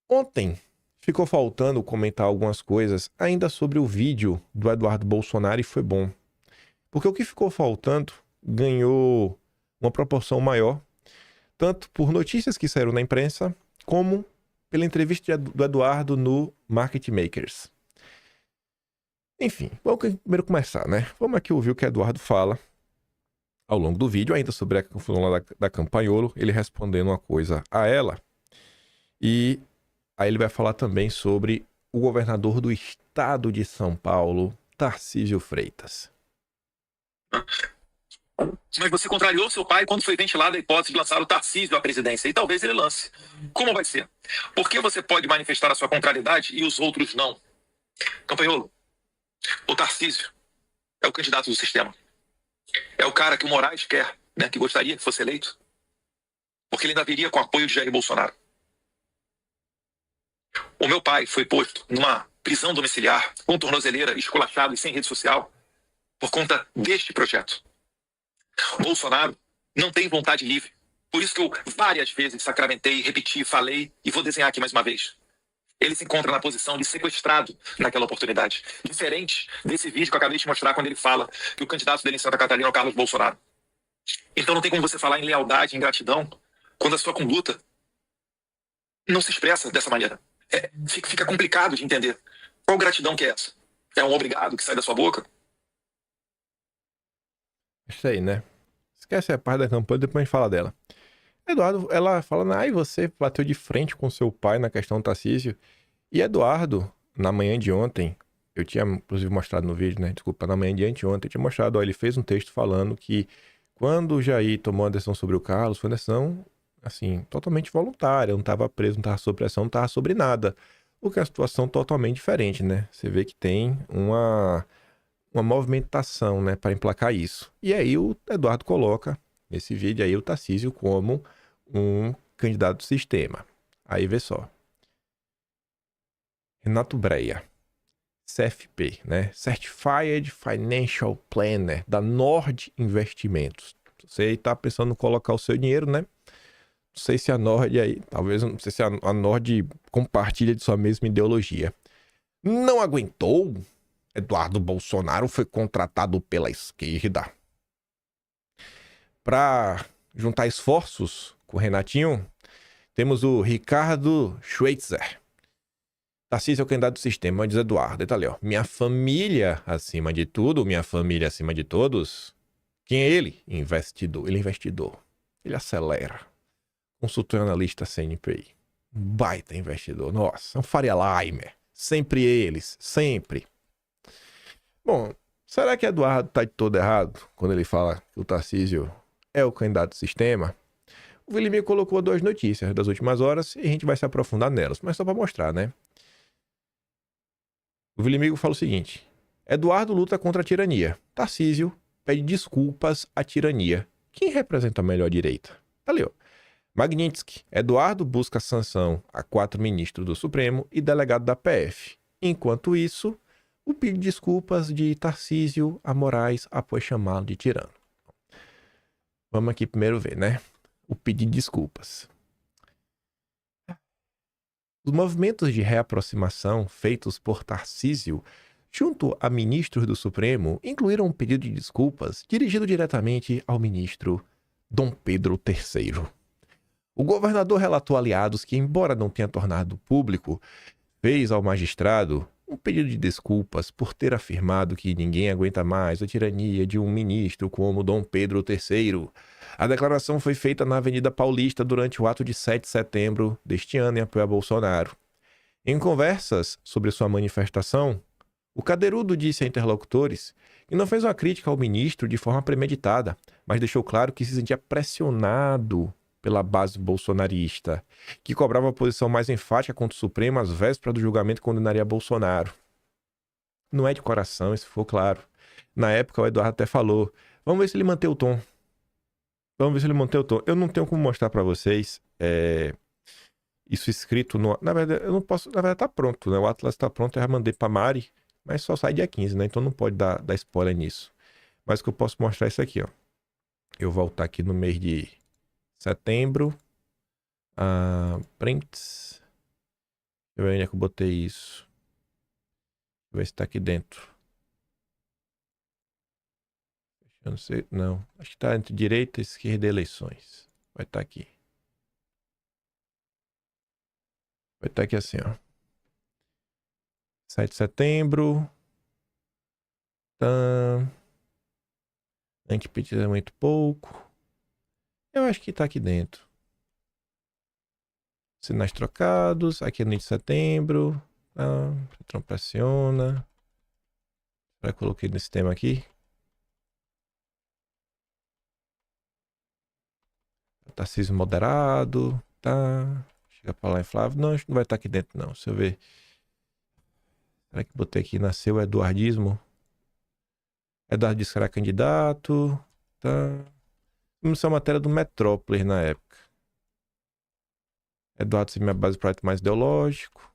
Ontem ficou faltando comentar algumas coisas ainda sobre o vídeo do Eduardo Bolsonaro e foi bom. Porque o que ficou faltando ganhou uma proporção maior, tanto por notícias que saíram na imprensa, como pela entrevista do Eduardo no Market Makers. Enfim, vamos primeiro começar, né? Vamos aqui ouvir o que o Eduardo fala ao longo do vídeo, ainda sobre a confusão lá da Campagnolo, ele respondendo uma coisa a ela. E aí ele vai falar também sobre o governador do estado de São Paulo, Tarcísio Freitas. Mas você contrariou seu pai quando foi ventilada a hipótese de lançar o Tarcísio à presidência, e talvez ele lance. Como vai ser? Por que você pode manifestar a sua contrariedade e os outros não? Campagnolo, o Tarcísio é o candidato do sistema. É o cara que o Moraes quer, né, que gostaria que fosse eleito. Porque ele ainda viria com apoio de Jair Bolsonaro. O meu pai foi posto numa prisão domiciliar, com tornozeleira, esculachado e sem rede social, por conta deste projeto. Bolsonaro não tem vontade livre. Por isso que eu várias vezes sacramentei, repeti, falei e vou desenhar aqui mais uma vez. Ele se encontra na posição de sequestrado naquela oportunidade. Diferente desse vídeo que eu acabei de te mostrar quando ele fala que o candidato dele em Santa Catarina é o Carlos Bolsonaro. Então não tem como você falar em lealdade, em gratidão, quando a sua conduta não se expressa dessa maneira. Fica complicado de entender. Qual gratidão que é essa? É um obrigado que sai da sua boca? Isso aí, né? Esquece a parte da campanha, depois a gente fala dela. Eduardo, ela fala, você bateu de frente com seu pai na questão do Tarcísio. E Eduardo, na manhã de ontem, eu tinha inclusive mostrado no vídeo, né? Desculpa, na manhã de anteontem, eu tinha mostrado, ele fez um texto falando que quando o Jair tomou a decisão sobre o Carlos, foi uma decisão, assim, totalmente voluntária, não estava preso, não estava sob pressão, não estava sobre nada. O que é uma situação totalmente diferente, né? Você vê que tem uma movimentação, né, para emplacar isso. E aí o Eduardo coloca nesse vídeo aí o Tarcísio como um candidato do sistema. Aí vê só. Renato Breia, CFP, né? Certified Financial Planner da Nord Investimentos. Você está pensando em colocar o seu dinheiro, né? Não sei se a Nord aí, talvez, não sei se a Nord compartilha de sua mesma ideologia. Não aguentou? Eduardo Bolsonaro foi contratado pela esquerda para juntar esforços com o Renatinho. Temos o Ricardo Schweitzer. Tarcísio é o candidato do sistema, diz Eduardo. Tá ali, ó. Minha família acima de tudo, minha família acima de todos. Quem é ele? Investidor. Ele é investidor. Ele acelera. Consultor analista CNPI. Baita investidor. Nossa, é um Faria Limer. Sempre eles. Sempre. Bom, será que Eduardo tá de todo errado quando ele fala que o Tarcísio é o candidato do sistema? O William colocou 2 notícias das últimas horas e a gente vai se aprofundar nelas, mas só para mostrar, né? O William fala o seguinte: Eduardo luta contra a tirania. Tarcísio pede desculpas à tirania. Quem representa a melhor direita? Tá ali, ó. Magnitsky. Eduardo busca sanção a 4 ministros do Supremo e delegado da PF. Enquanto isso, o pedido de desculpas de Tarcísio a Moraes após chamá-lo de tirano. Vamos aqui primeiro ver, né? O pedido de desculpas. Os movimentos de reaproximação feitos por Tarcísio junto a ministros do Supremo incluíram um pedido de desculpas dirigido diretamente ao ministro Dom Pedro III. O governador relatou a aliados que, embora não tenha tornado público, fez ao magistrado um pedido de desculpas por ter afirmado que ninguém aguenta mais a tirania de um ministro como Dom Pedro III. A declaração foi feita na Avenida Paulista durante o ato de 7 de setembro deste ano em apoio a Bolsonaro. Em conversas sobre sua manifestação, o Cadeirudo disse a interlocutores que não fez uma crítica ao ministro de forma premeditada, mas deixou claro que se sentia pressionado pela base bolsonarista, que cobrava uma posição mais enfática contra o Supremo às vésperas do julgamento que condenaria Bolsonaro. Não é de coração, isso ficou claro. Na época, o Eduardo até falou, vamos ver se ele mantém o tom. Vamos ver se ele mantém o tom. Eu não tenho como mostrar para vocês isso escrito no... Na verdade, eu não posso... Na verdade, tá pronto, né? O Atlas tá pronto, eu já mandei pra Mari, mas só sai dia 15, né? Então não pode dar spoiler nisso. Mas o que eu posso mostrar é isso aqui, ó. Eu voltar aqui no mês de setembro. Prints. Deixa eu ver onde é que eu botei isso. Deixa eu ver se tá aqui dentro. Eu não sei. Não. Acho que tá entre direita e esquerda e eleições. Vai estar aqui. Vai estar aqui assim, ó. 7 de setembro. Antipetismo é muito pouco. Eu acho que tá aqui dentro. Sinais trocados. Aqui é no de setembro. Patrão pressiona. Já coloquei nesse tema aqui. Tarcísio moderado. Tá. Chega pra lá em Flávio. Não, acho que não vai estar aqui dentro, não. Deixa eu ver. Será que botei aqui? Nasceu o eduardismo. Eduardo disse que era candidato. Tá. Isso é uma matéria do Metrópolis na época. Eduardo se minha base para mais ideológico.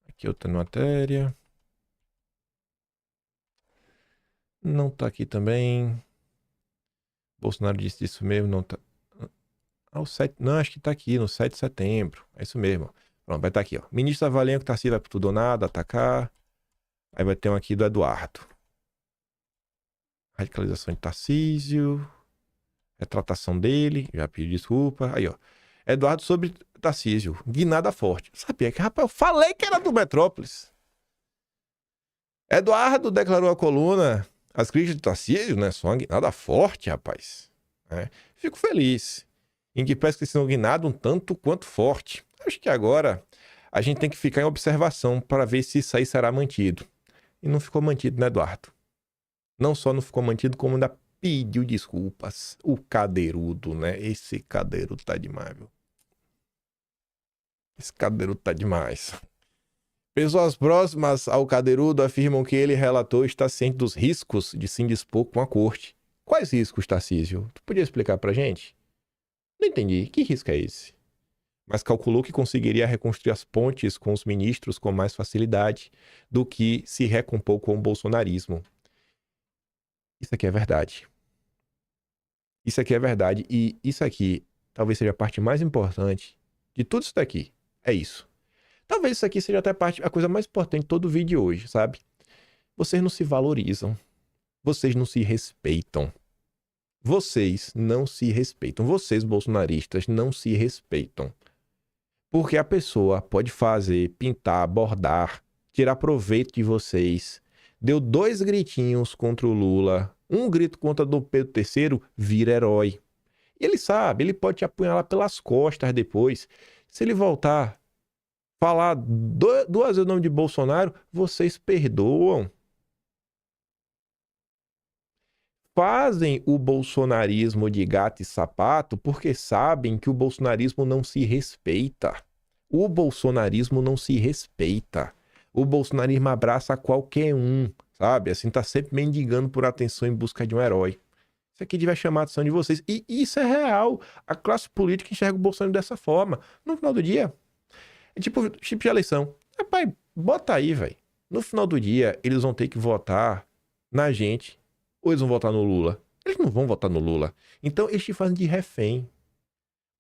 Aqui outra matéria. Não tá aqui também. Bolsonaro disse isso mesmo, não tá. O 7, não, acho que tá aqui, no 7 de setembro. É isso mesmo. Pronto, vai estar aqui, ó. Ministro avaliando que Tarcísio vai pro tudo ou nada, atacar. Aí vai ter um aqui do Eduardo. Radicalização de Tarcísio. Retratação dele. Já pedi desculpa. Aí, ó. Eduardo sobre Tarcísio. Guinada forte. Sabia que, rapaz, eu falei que era do Metrópolis. Eduardo declarou a coluna. As críticas de Tarcísio, né? São uma guinada forte, rapaz. Fico feliz. Em que parece que esse guinado um tanto quanto forte. Acho que agora a gente tem que ficar em observação para ver se isso aí será mantido. E não ficou mantido, né, Eduardo? Não só não ficou mantido, como ainda pediu desculpas. O Cadeirudo, né? Esse Cadeirudo tá demais, viu? Esse Cadeirudo tá demais. Pessoas próximas ao Cadeirudo afirmam que ele relatou estar ciente dos riscos de se indispor com a corte. Quais riscos, Tarcísio? Tu podia explicar pra gente? Não entendi. Que risco é esse? Mas calculou que conseguiria reconstruir as pontes com os ministros com mais facilidade do que se recompor com o bolsonarismo. Isso aqui é verdade. Isso aqui é verdade. E isso aqui talvez seja a parte mais importante de tudo isso daqui. É isso. Talvez isso aqui seja até a coisa mais importante de todo o vídeo de hoje, sabe? Vocês não se valorizam. Vocês não se respeitam. Vocês não se respeitam. Vocês, bolsonaristas, não se respeitam. Porque a pessoa pode fazer, pintar, bordar, tirar proveito de vocês. Deu 2 gritinhos contra o Lula, um grito contra Dom Pedro III, vira herói. E ele sabe, ele pode te apunhalar pelas costas depois. Se ele voltar, falar 2 vezes o nome de Bolsonaro, vocês perdoam. Fazem o bolsonarismo de gato e sapato porque sabem que o bolsonarismo não se respeita. O bolsonarismo não se respeita. O bolsonarismo abraça qualquer um, sabe? Assim, tá sempre mendigando por atenção em busca de um herói. Isso aqui devia chamar a atenção de vocês. E isso é real. A classe política enxerga o Bolsonaro dessa forma. No final do dia, é tipo de eleição. Rapaz, bota aí, velho. No final do dia, eles vão ter que votar na gente ou eles vão votar no Lula. Eles não vão votar no Lula. Então, eles te fazem de refém.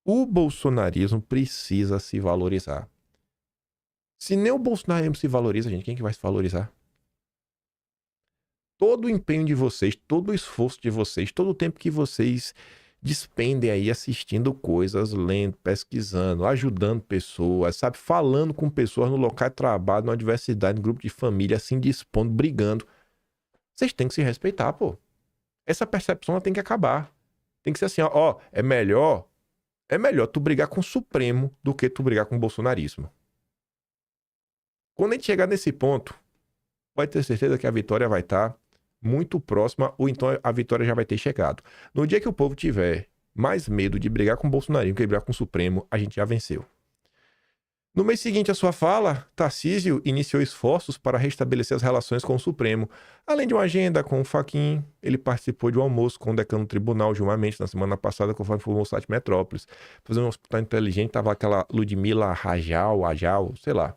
O bolsonarismo precisa se valorizar. Se nem o bolsonarismo se valoriza, gente, quem que vai se valorizar? Todo o empenho de vocês, todo o esforço de vocês, todo o tempo que vocês despendem aí assistindo coisas, lendo, pesquisando, ajudando pessoas, sabe? Falando com pessoas no local de trabalho, na diversidade, no grupo de família, assim, dispondo, brigando. Vocês têm que se respeitar, pô. Essa percepção ela tem que acabar. Tem que ser assim, ó, é melhor tu brigar com o Supremo do que tu brigar com o bolsonarismo. Quando a gente chegar nesse ponto, pode ter certeza que a vitória vai estar muito próxima, ou então a vitória já vai ter chegado. No dia que o povo tiver mais medo de brigar com o bolsonarismo que de brigar com o Supremo, a gente já venceu. No mês seguinte à sua fala, Tarcísio iniciou esforços para restabelecer as relações com o Supremo. Além de uma agenda com o Fachin, ele participou de um almoço com o decano do tribunal, Gilmar Mendes, na semana passada, conforme informou o site Metrópolis. Fazendo um hospital inteligente, estava aquela Ludmila Rajal, sei lá,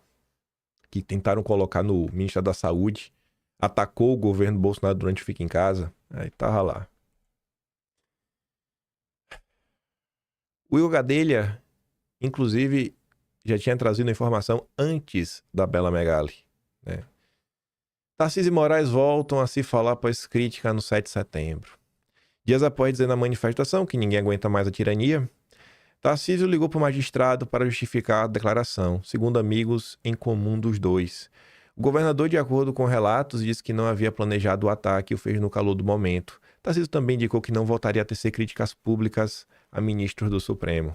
que tentaram colocar no Ministério da Saúde, atacou o governo Bolsonaro durante o Fica em Casa, aí tava lá. O Igor Gadelha, inclusive, já tinha trazido informação antes da Bela Megali, né? Tarcísio e Moraes voltam a se falar após crítica no 7 de setembro. Dias após dizer na manifestação que ninguém aguenta mais a tirania, Tarcísio ligou para o magistrado para justificar a declaração, segundo amigos em comum dos dois. O governador, de acordo com relatos, disse que não havia planejado o ataque e o fez no calor do momento. Tarcísio também indicou que não voltaria a tecer críticas públicas a ministros do Supremo.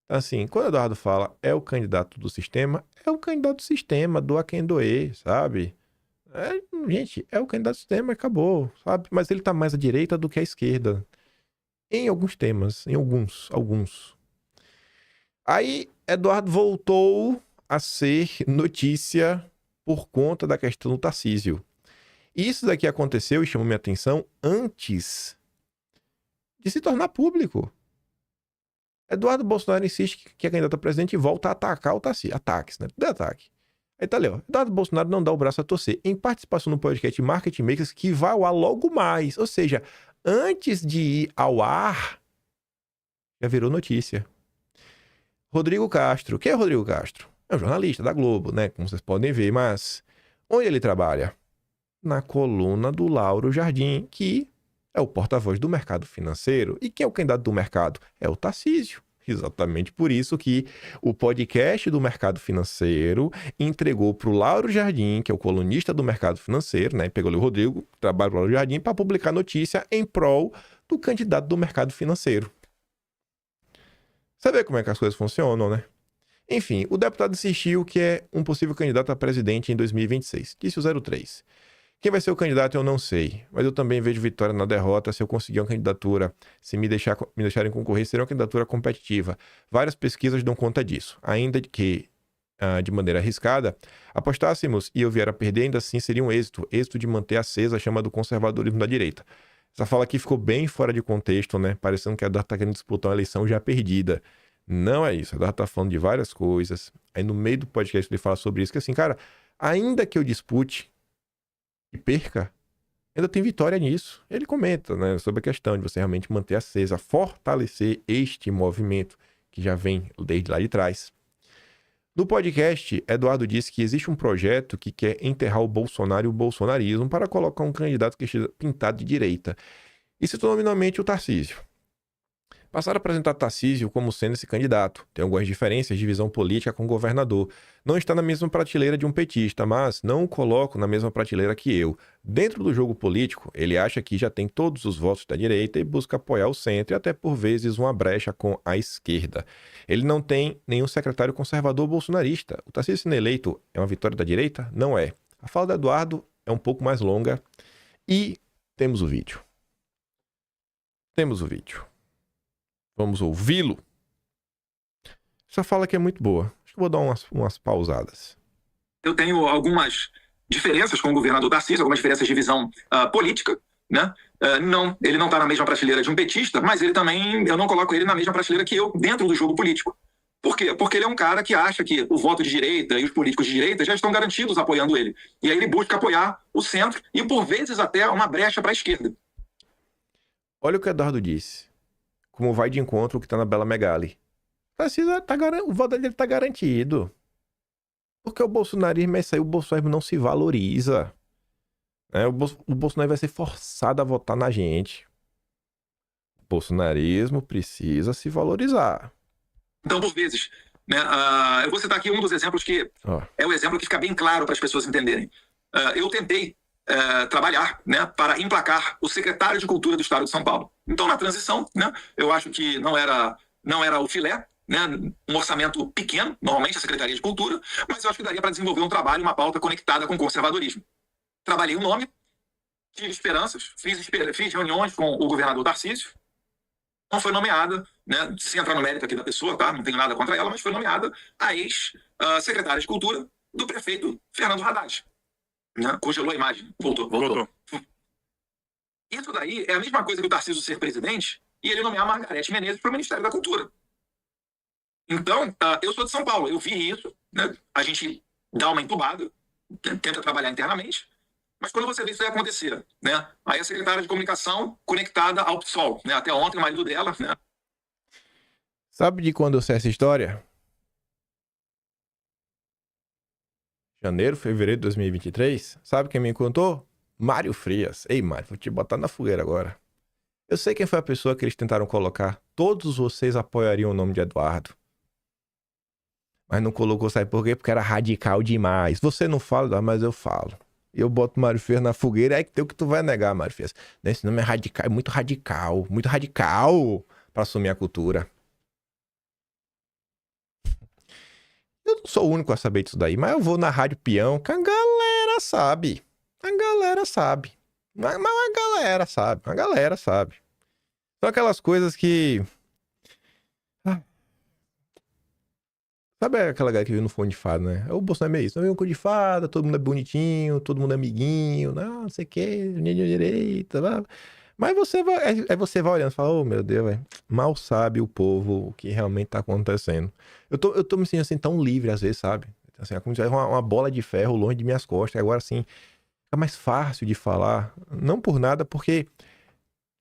Assim, quando o Eduardo fala é o candidato do sistema, é o candidato do sistema, do a quem doer, sabe? Gente, é o candidato do sistema, acabou, sabe? Mas ele tá mais à direita do que à esquerda. Em alguns temas, em alguns. Aí, Eduardo voltou a ser notícia por conta da questão do Tarcísio. Isso daqui aconteceu e chamou minha atenção antes de se tornar público. Eduardo Bolsonaro insiste que é candidato a presidente e volta a atacar o Tarcísio. Ataques, né? De ataque. Aí tá ali, ó. Eduardo Bolsonaro não dá o braço a torcer. Em participação no podcast Market Makers, que vai ao ar logo mais. Ou seja, antes de ir ao ar, já virou notícia. Rodrigo Castro. Quem é Rodrigo Castro? É um jornalista da Globo, né? Como vocês podem ver, mas onde ele trabalha? Na coluna do Lauro Jardim, que é o porta-voz do mercado financeiro. E quem é o candidato do mercado? É o Tarcísio. Exatamente por isso que o podcast do mercado financeiro entregou para o Lauro Jardim, que é o colunista do mercado financeiro, né? Pegou ali o Rodrigo, trabalha para o Lauro Jardim, para publicar notícia em prol do candidato do mercado financeiro. Você vê como é que as coisas funcionam, né? Enfim, o deputado insistiu que é um possível candidato a presidente em 2026. Disse o 03. Quem vai ser o candidato eu não sei, mas eu também vejo vitória na derrota se eu conseguir uma candidatura. Se me deixarem concorrer, será uma candidatura competitiva. Várias pesquisas dão conta disso. Ainda que, de maneira arriscada, apostássemos e eu vier a perder, ainda assim seria um êxito. Êxito de manter acesa a chama do conservadorismo da direita. Essa fala aqui ficou bem fora de contexto, né? Parecendo que a Eduardo está querendo disputar uma eleição já perdida. Não é isso. A Eduardo está falando de várias coisas. Aí no meio do podcast ele fala sobre isso, que assim, cara, ainda que eu dispute e perca, ainda tem vitória nisso. Ele comenta, né, sobre a questão de você realmente manter acesa, fortalecer este movimento que já vem desde lá de trás. No podcast, Eduardo disse que existe um projeto que quer enterrar o Bolsonaro e o bolsonarismo para colocar um candidato que esteja pintado de direita. E citou nominalmente o Tarcísio. Passaram a apresentar Tarcísio como sendo esse candidato. Tem algumas diferenças de visão política com o governador. Não está na mesma prateleira de um petista, mas não o coloco na mesma prateleira que eu. Dentro do jogo político, ele acha que já tem todos os votos da direita e busca apoiar o centro e até por vezes uma brecha com a esquerda. Ele não tem nenhum secretário conservador bolsonarista. O Tarcísio sendo eleito é uma vitória da direita? Não é. A fala do Eduardo é um pouco mais longa e temos o vídeo. Vamos ouvi-lo. Essa fala aqui é muito boa. Acho que vou dar umas pausadas. Eu tenho algumas diferenças com o governador Tarcísio, algumas diferenças de visão política, né? Não, ele não está na mesma prateleira de um petista, mas ele também, eu não coloco ele na mesma prateleira que eu dentro do jogo político. Por quê? Porque ele é um cara que acha que o voto de direita e os políticos de direita já estão garantidos apoiando ele. E aí ele busca apoiar o centro e, por vezes, até uma brecha para a esquerda. Olha o que o Eduardo disse. Como vai de encontro o que tá na Bela Megali. O voto dele tá garantido. Porque o bolsonarismo é isso aí, o bolsonarismo não se valoriza. O Bolsonaro vai ser forçado a votar na gente. O bolsonarismo precisa se valorizar. Então, por vezes, né, eu vou citar aqui um dos exemplos que é o exemplo que fica bem claro para as pessoas entenderem. Eu tentei trabalhar, né, para emplacar o secretário de Cultura do Estado de São Paulo. Então, na transição, né, eu acho que não era o filé, né, um orçamento pequeno, normalmente a Secretaria de Cultura, mas eu acho que daria para desenvolver um trabalho, uma pauta conectada com o conservadorismo. Trabalhei o nome, tive esperanças, fiz reuniões com o governador Tarcísio. Não foi nomeada, né, sem entrar no mérito aqui da pessoa, tá? Não tenho nada contra ela, mas foi nomeada a ex-secretária de Cultura do prefeito Fernando Haddad. Né? Congelou a imagem. Voltou. Isso daí é a mesma coisa que o Tarcísio ser presidente e ele nomear a Margarete Menezes para o Ministério da Cultura. Então, eu sou de São Paulo, eu vi isso, né? A gente dá uma entubada, tenta trabalhar internamente, mas quando você vê isso aí acontecer, né? Aí a secretária de comunicação conectada ao PSOL, né? Até ontem o marido dela, né? Sabe de quando eu sei essa história? Janeiro, fevereiro de 2023. Sabe quem me contou? Mário Frias. Ei, Mário, vou te botar na fogueira agora. Eu sei quem foi a pessoa que eles tentaram colocar. Todos vocês apoiariam o nome de Eduardo. Mas não colocou, sabe por quê? Porque era radical demais. Você não fala, mas eu falo. E eu boto o Mário Frias na fogueira, é que tem o que tu vai negar, Mário Frias. Esse nome é radical, é muito radical pra assumir a cultura. Eu não sou o único a saber disso daí, mas eu vou na Rádio Peão, que a galera sabe. Mas a galera sabe. São aquelas coisas que... Sabe aquela galera que vive no fone de fada, né? O Bolsonaro é meio isso. Não vem um fone de fada, todo mundo é bonitinho, todo mundo é amiguinho, não sei o que, união de direita, blá. Mas você vai olhando e fala, oh meu Deus, véio, mal sabe o povo o que realmente tá acontecendo. Eu tô me sentindo assim tão livre às vezes, sabe? Assim, é como se tivesse uma bola de ferro longe de minhas costas. Agora assim, fica mais fácil de falar. Não por nada, porque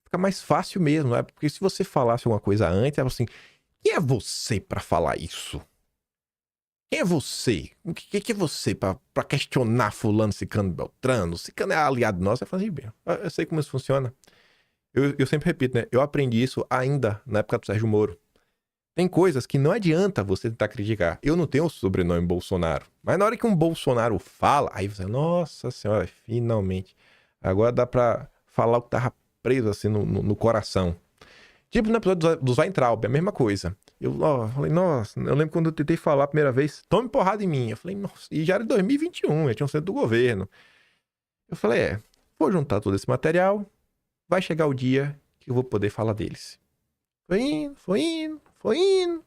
fica mais fácil mesmo, né? Porque se você falasse alguma coisa antes, é assim, quem é você pra falar isso? Quem é você? O que é você pra questionar fulano, ciclano, beltrano? Ciclano é aliado nosso. Eu falo assim, eu sei como isso funciona. Eu sempre repito, né? Eu aprendi isso ainda na época do Sérgio Moro. Tem coisas que não adianta você tentar criticar. Eu não tenho o sobrenome Bolsonaro. Mas na hora que um Bolsonaro fala, aí você, nossa senhora, finalmente. Agora dá pra falar o que tava preso assim no coração. Tipo no episódio do Weintraub, é a mesma coisa. Eu falei, nossa, eu lembro quando eu tentei falar a primeira vez, tome porrada em mim. Eu falei, nossa, e já era 2021, eu tinha um centro do governo. Eu falei, vou juntar todo esse material, vai chegar o dia que eu vou poder falar deles. Foi indo.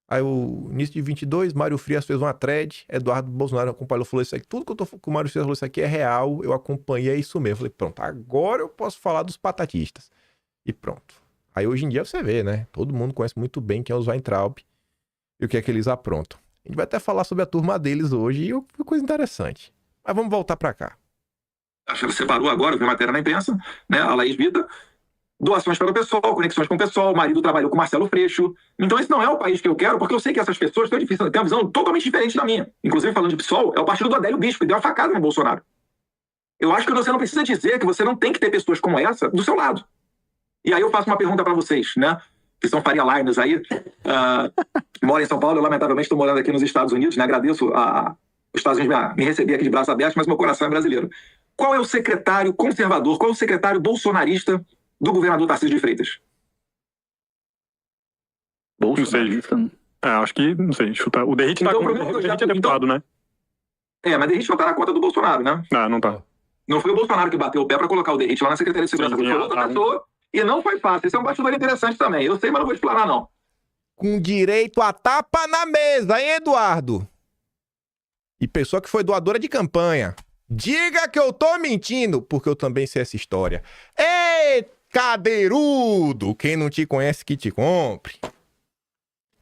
Aí, o início de 22, Mário Frias fez uma thread, Eduardo Bolsonaro acompanhou, falou isso aqui, tudo que o Mário Frias falou, isso aqui é real, eu acompanhei, é isso mesmo. Eu falei, pronto, agora eu posso falar dos patatistas. E pronto. Aí hoje em dia você vê, né? Todo mundo conhece muito bem quem é os Weintraub e o que é que eles aprontam. A gente vai até falar sobre a turma deles hoje e uma coisa interessante. Mas vamos voltar pra cá. Acho que você parou agora, eu vi matéria na imprensa, né? A Laís Vida, doações para o pessoal, conexões com o pessoal, o marido trabalhou com o Marcelo Freixo. Então esse não é o país que eu quero, porque eu sei que essas pessoas têm uma visão totalmente diferente da minha. Inclusive, falando de PSOL, é o partido do Adélio Bispo, que deu uma facada no Bolsonaro. Eu acho que você não precisa dizer que você não tem que ter pessoas como essa do seu lado. E aí eu faço uma pergunta para vocês, né? Que são Faria Limers aí. Moro em São Paulo, eu lamentavelmente estou morando aqui nos Estados Unidos, né? Agradeço os Estados Unidos me receber aqui de braços abertos, mas meu coração é brasileiro. Qual é o secretário conservador, qual é o secretário bolsonarista do governador Tarcísio de Freitas? Não sei. Acho que, não sei, chutar. O Derrite então, é deputado, né? Mas Derrite não tá na conta do Bolsonaro, né? Não tá. Não foi o Bolsonaro que bateu o pé para colocar o Derrite lá na Secretaria de Segurança. Foi outra pessoa. E não foi fácil. Esse é um bastidor interessante também. Eu sei, mas não vou explanar, não. Com direito a tapa na mesa, hein, Eduardo? E pessoa que foi doadora de campanha. Diga que eu tô mentindo, porque eu também sei essa história. Ei, cadeirudo! Quem não te conhece, que te compre.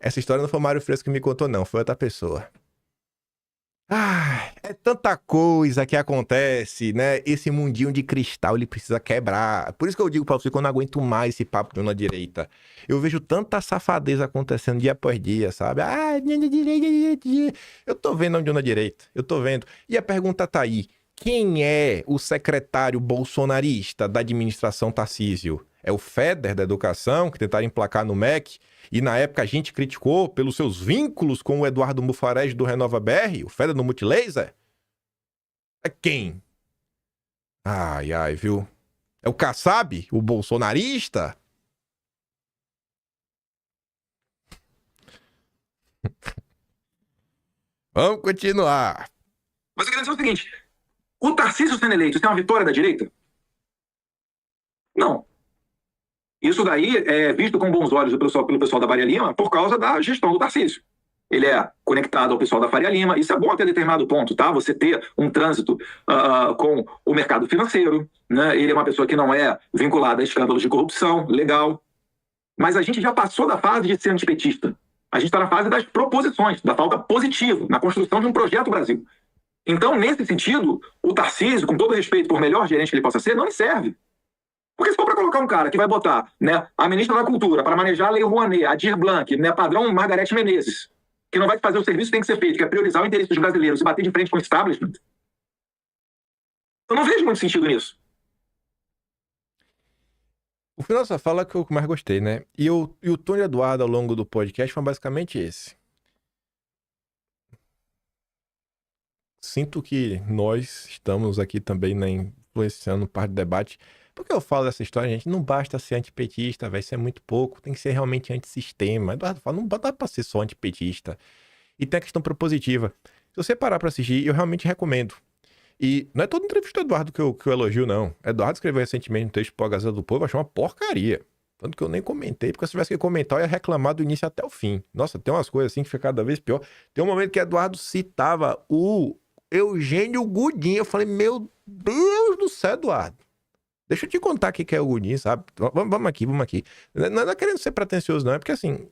Essa história não foi o Mário Fresco que me contou, não. Foi outra pessoa. Ah, é tanta coisa que acontece, né? Esse mundinho de cristal, ele precisa quebrar. Por isso que eu digo pra você que eu não aguento mais esse papo na direita. Eu vejo tanta safadeza acontecendo dia após dia, sabe? Ah, direita. Eu tô vendo onde na direita. Eu tô vendo. E a pergunta tá aí. Quem é o secretário bolsonarista da administração Tarcísio? É o Feder da Educação, que tentaram emplacar no MEC, e na época a gente criticou pelos seus vínculos com o Eduardo Mufarege do Renova BR, o Feder no Multilaser? É quem? Ai, viu? É o Kassab, o bolsonarista? Vamos continuar. Mas eu queria dizer o seguinte: o Tarcísio sendo eleito, isso é uma vitória da direita? Não. Isso daí é visto com bons olhos pelo pessoal da Faria Lima por causa da gestão do Tarcísio. Ele é conectado ao pessoal da Faria Lima. Isso é bom até determinado ponto, tá? Você ter um trânsito com o mercado financeiro, né? Ele é uma pessoa que não é vinculada a escândalos de corrupção, legal. Mas a gente já passou da fase de ser antipetista. A gente está na fase das proposições, da falta positiva, na construção de um projeto Brasil. Então, nesse sentido, o Tarcísio, com todo respeito por melhor gerente que ele possa ser, não lhe serve. Porque se for para colocar um cara que vai botar, né, a ministra da Cultura para manejar a Lei Rouanet, a Dir Blanc, né, padrão Margarete Menezes, que não vai fazer o serviço que tem que ser feito, que é priorizar o interesse dos brasileiros e bater de frente com o establishment, eu não vejo muito sentido nisso. O final dessa fala é que eu mais gostei, né? E o tom de Eduardo ao longo do podcast foi basicamente esse. Sinto que nós estamos aqui também, né, influenciando parte do debate. Por que eu falo dessa história, gente? Não basta ser antipetista, vai ser muito pouco. Tem que ser realmente antissistema. Eduardo fala, não dá pra ser só antipetista. E tem a questão propositiva. Se você parar pra assistir, eu realmente recomendo. E não é toda entrevista do Eduardo que eu elogio, não. Eduardo escreveu recentemente um texto pro Gazeta do Povo, eu achei uma porcaria. Tanto que eu nem comentei, porque se tivesse que comentar, eu ia reclamar do início até o fim. Nossa, tem umas coisas assim que fica cada vez pior. Tem um momento que Eduardo citava o Eugênio Godinho. Eu falei, meu Deus do céu, Eduardo. Deixa eu te contar o que é o Godinho, sabe? Vamos aqui. Não é querendo ser pretencioso, não. É porque assim,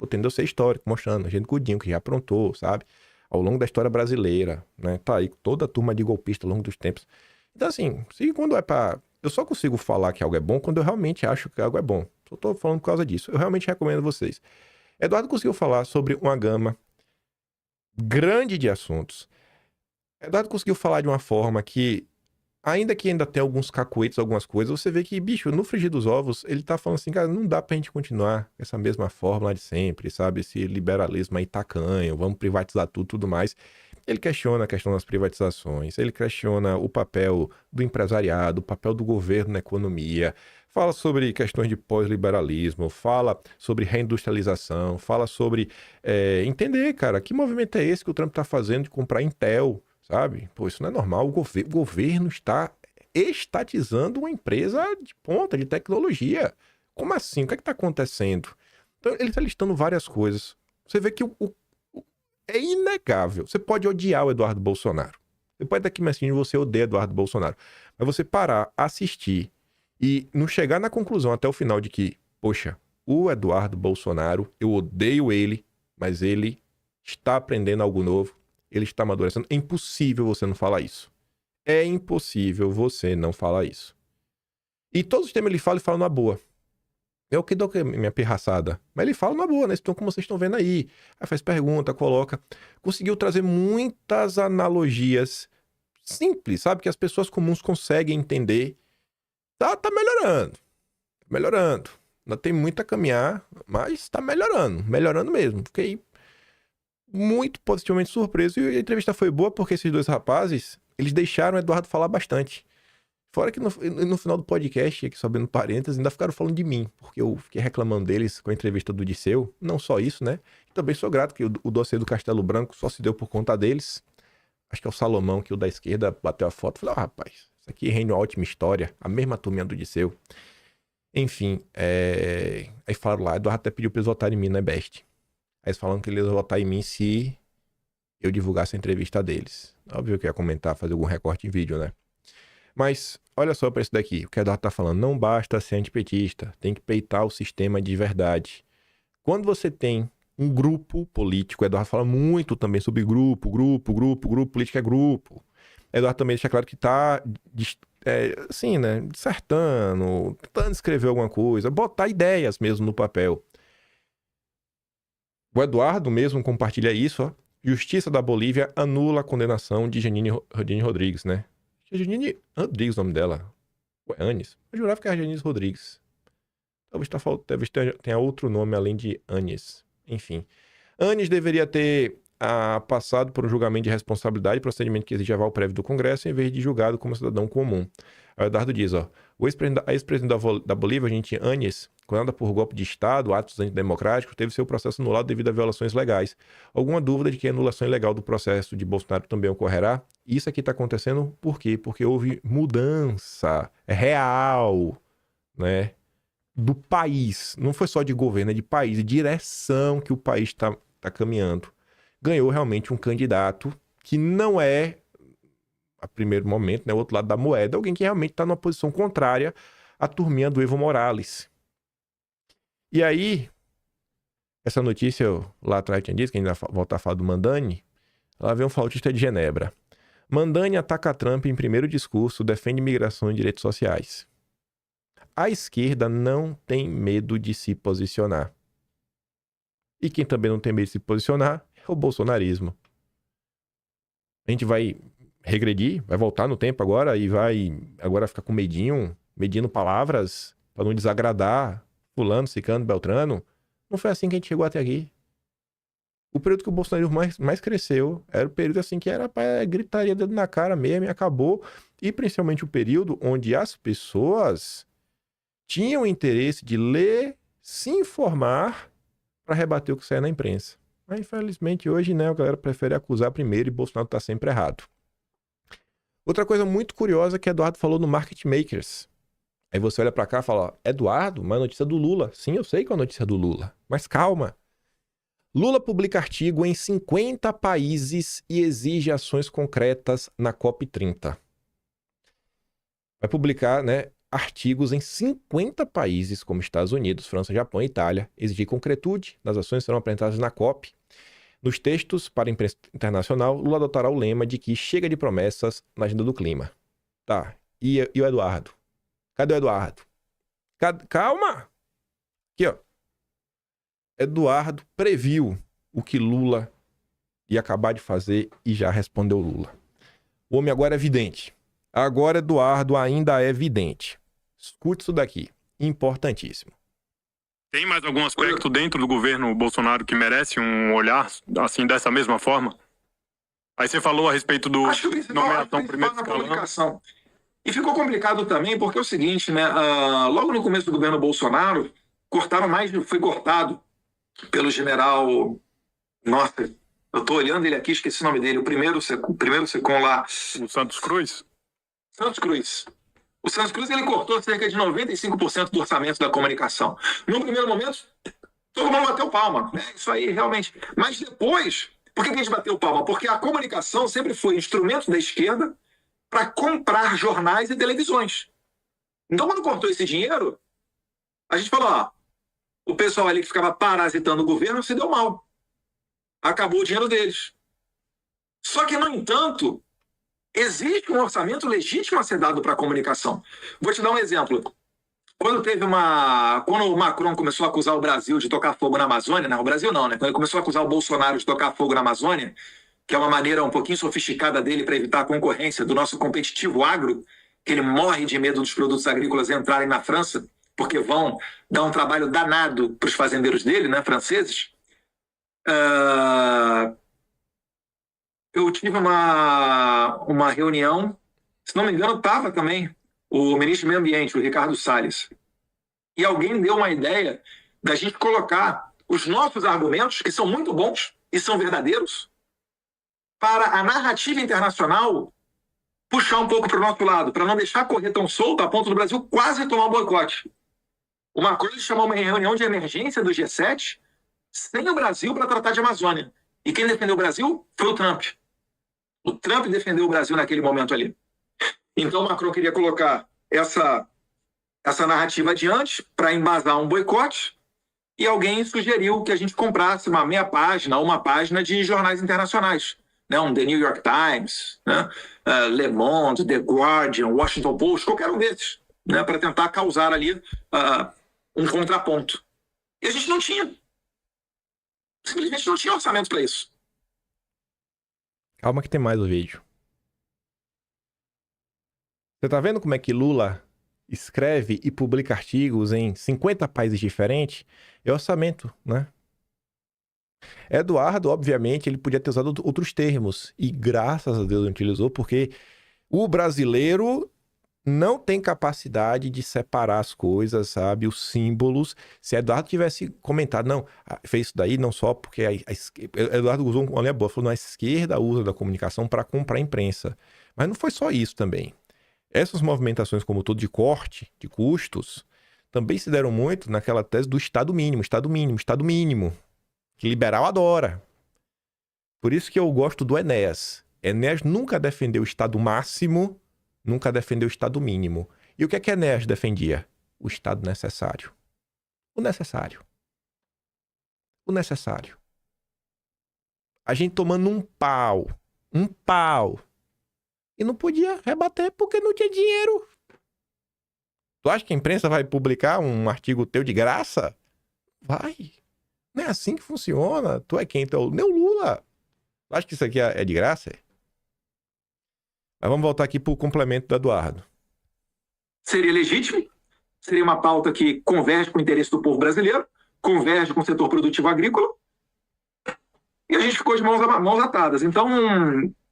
tendeu a ser histórico, mostrando a gente Godinho, que já aprontou, sabe? Ao longo da história brasileira, né? Tá aí toda a turma de golpista ao longo dos tempos. Então assim, se quando é pra... Eu só consigo falar que algo é bom quando eu realmente acho que algo é bom. Só tô falando por causa disso. Eu realmente recomendo a vocês. Eduardo conseguiu falar sobre uma gama grande de assuntos. Eduardo conseguiu falar de uma forma que, ainda tem alguns cacuetes, algumas coisas, você vê que, bicho, no frigir dos ovos, ele tá falando assim, cara, não dá pra gente continuar essa mesma fórmula de sempre, sabe? Esse liberalismo aí tacanho, vamos privatizar tudo mais. Ele questiona a questão das privatizações, ele questiona o papel do empresariado, o papel do governo na economia, fala sobre questões de pós-liberalismo, fala sobre reindustrialização, fala sobre entender, cara, que movimento é esse que o Trump tá fazendo de comprar Intel, sabe? Pô, isso não é normal. O governo está estatizando uma empresa de ponta, de tecnologia. Como assim? O que é que está acontecendo? Então, ele está listando várias coisas. Você vê que é inegável. Você pode odiar o Eduardo Bolsonaro. Você pode estar aqui me assistindo e você odeia Eduardo Bolsonaro. Mas você parar, assistir e não chegar na conclusão até o final de que, poxa, o Eduardo Bolsonaro, eu odeio ele, mas ele está aprendendo algo novo. Ele está amadurecendo. É impossível você não falar isso. É impossível você não falar isso. E todos os temas ele fala na boa. É o que dou minha pirraçada. Mas ele fala na boa, né? Então, como vocês estão vendo aí. Aí faz pergunta, coloca. Conseguiu trazer muitas analogias simples, sabe? Que as pessoas comuns conseguem entender. Tá melhorando. Melhorando. Ainda tem muito a caminhar, mas tá melhorando. Melhorando mesmo. Fiquei muito positivamente surpreso, e a entrevista foi boa porque esses dois rapazes, eles deixaram o Eduardo falar bastante. Fora que no final do podcast, aqui subindo parênteses, ainda ficaram falando de mim, porque eu fiquei reclamando deles com a entrevista do Disseu. Não só isso, né? Também sou grato que o dossiê do Castelo Branco só se deu por conta deles. Acho que é o Salomão, que o da esquerda bateu a foto. Falei, rapaz, isso aqui rende uma ótima história. A mesma turminha do Disseu. Enfim, aí falaram lá, Eduardo até pediu pra eles votarem em mim, né, Best? Aí eles falaram que eles iam votar em mim se eu divulgasse a entrevista deles. Óbvio que eu ia comentar, fazer algum recorte em vídeo, né? Mas, olha só pra isso daqui. O que a Eduardo tá falando, não basta ser antipetista. Tem que peitar o sistema de verdade. Quando você tem um grupo político. O Eduardo fala muito também sobre grupo, política é grupo. O Eduardo também deixa claro que está, assim, né, dissertando, tentando escrever alguma coisa, botar ideias mesmo no papel. O Eduardo mesmo compartilha isso, ó. Justiça da Bolívia anula a condenação de Janine Rodrigues, né? Janine Rodrigues o nome dela. Ué, Anis. Eu jurava que era Janine Rodrigues. Talvez tenha outro nome além de Anis. Enfim. Anis deveria ter passado por um julgamento de responsabilidade, procedimento que exige aval prévio do Congresso, em vez de julgado como cidadão comum. Aí o Eduardo diz, ó. A ex-presidente da Bolívia, gente, Anis, condenada por golpe de Estado, atos antidemocráticos, teve seu processo anulado devido a violações legais. Alguma dúvida de que a anulação ilegal do processo de Bolsonaro também ocorrerá? Isso aqui está acontecendo por quê? Porque houve mudança real, né, do país. Não foi só de governo, é de país, de direção que o país está caminhando. Ganhou realmente um candidato que não é, a primeiro momento, né, o outro lado da moeda, alguém que realmente está numa posição contrária à turminha do Evo Morales. E aí, essa notícia, lá atrás tinha dito, que a gente vai voltar a falar do Mandani, lá vem um flautista de Genebra. Mandani ataca Trump em primeiro discurso, defende migração e direitos sociais. A esquerda não tem medo de se posicionar. E quem também não tem medo de se posicionar é o bolsonarismo. A gente vai regredir, vai voltar no tempo agora e vai agora ficar com medinho, medindo palavras para não desagradar fulano, ciclano, beltrano. Não foi assim que a gente chegou até aqui. O período que o bolsonarismo mais cresceu era o período assim que era para gritaria dedo na cara mesmo e acabou. E principalmente o período onde as pessoas tinham interesse de ler, se informar para rebater o que sai na imprensa. Mas infelizmente hoje, né, a galera prefere acusar primeiro e Bolsonaro tá sempre errado. Outra coisa muito curiosa que Eduardo falou no Market Makers. Aí você olha pra cá e fala, ó, Eduardo, uma notícia do Lula. Sim, eu sei que é uma notícia do Lula, mas calma. Lula publica artigo em 50 países e exige ações concretas na COP30. Vai publicar, né, artigos em 50 países, como Estados Unidos, França, Japão e Itália, exigir concretude nas ações que serão apresentadas na COP. Nos textos para a imprensa internacional, Lula adotará o lema de que chega de promessas na agenda do clima. Tá, e o Eduardo? Cadê o Eduardo? Calma! Aqui, ó. Eduardo previu o que Lula ia acabar de fazer e já respondeu Lula. O homem agora é vidente. Agora Eduardo ainda é vidente. Escute isso daqui. Importantíssimo. Tem mais algum aspecto dentro do governo Bolsonaro que merece um olhar assim dessa mesma forma? Aí você falou a respeito do nomeação primeiro na comunicação. E ficou complicado também porque é o seguinte, né? Logo no começo do governo Bolsonaro, foi cortado pelo general. Nossa, eu tô olhando ele aqui, esqueci o nome dele. O primeiro secom lá. O Santos Cruz? Santos Cruz. O Santos Cruz ele cortou cerca de 95% do orçamento da comunicação. No primeiro momento, todo mundo bateu palma. Né? Isso aí, realmente. Mas depois, por que a gente bateu palma? Porque a comunicação sempre foi instrumento da esquerda para comprar jornais e televisões. Então, quando cortou esse dinheiro, a gente falou, ó, o pessoal ali que ficava parasitando o governo se deu mal. Acabou o dinheiro deles. Só que, no entanto, existe um orçamento legítimo a ser dado para a comunicação. Vou te dar um exemplo. Quando o Macron começou a acusar o Brasil de tocar fogo na Amazônia, não, o Brasil não, né? Quando ele começou a acusar o Bolsonaro de tocar fogo na Amazônia, que é uma maneira um pouquinho sofisticada dele para evitar a concorrência do nosso competitivo agro, que ele morre de medo dos produtos agrícolas entrarem na França, porque vão dar um trabalho danado para os fazendeiros dele, né, franceses. Eu tive uma reunião, se não me engano, estava também o ministro do Meio Ambiente, o Ricardo Salles. E alguém deu uma ideia da gente colocar os nossos argumentos, que são muito bons e são verdadeiros, para a narrativa internacional puxar um pouco para o nosso lado, para não deixar correr tão solto a ponto do Brasil quase tomar um boicote. O Macron chamou uma reunião de emergência do G7 sem o Brasil para tratar de Amazônia. E quem defendeu o Brasil foi o Trump. O Trump defendeu o Brasil naquele momento ali. Então o Macron queria colocar essa narrativa adiante para embasar um boicote e alguém sugeriu que a gente comprasse uma meia página ou uma página de jornais internacionais, né? Um The New York Times, né? Le Monde, The Guardian, Washington Post, qualquer um desses, né? Para tentar causar ali um contraponto. E a gente não tinha. Simplesmente não tinha orçamento para isso. Calma que tem mais o vídeo. Você tá vendo como é que Lula escreve e publica artigos em 50 países diferentes? É orçamento, né? Eduardo, obviamente, ele podia ter usado outros termos. E graças a Deus não utilizou, porque o brasileiro não tem capacidade de separar as coisas, sabe? Os símbolos. Se Eduardo tivesse comentado, não, fez isso daí não só porque Eduardo usou uma linha boa, falou, não, a esquerda usa da comunicação para comprar a imprensa. Mas não foi só isso também. Essas movimentações, como todo de corte de custos, também se deram muito naquela tese do Estado mínimo, Estado mínimo, Estado mínimo, que liberal adora. Por isso que eu gosto do Enéas. Enéas nunca defendeu o Estado máximo, nunca defendeu o Estado mínimo. E o que é que Enéas defendia? O Estado necessário. O necessário. O necessário. A gente tomando um pau. E não podia rebater porque não tinha dinheiro. Tu acha que a imprensa vai publicar um artigo teu de graça? Vai. Não é assim que funciona. Tu é quem? Tu é o Lula. Tu acha que isso aqui é de graça? Mas vamos voltar aqui pro complemento do Eduardo. Seria legítimo, seria uma pauta que converge com o interesse do povo brasileiro, converge com o setor produtivo agrícola, e a gente ficou de mãos atadas. Então,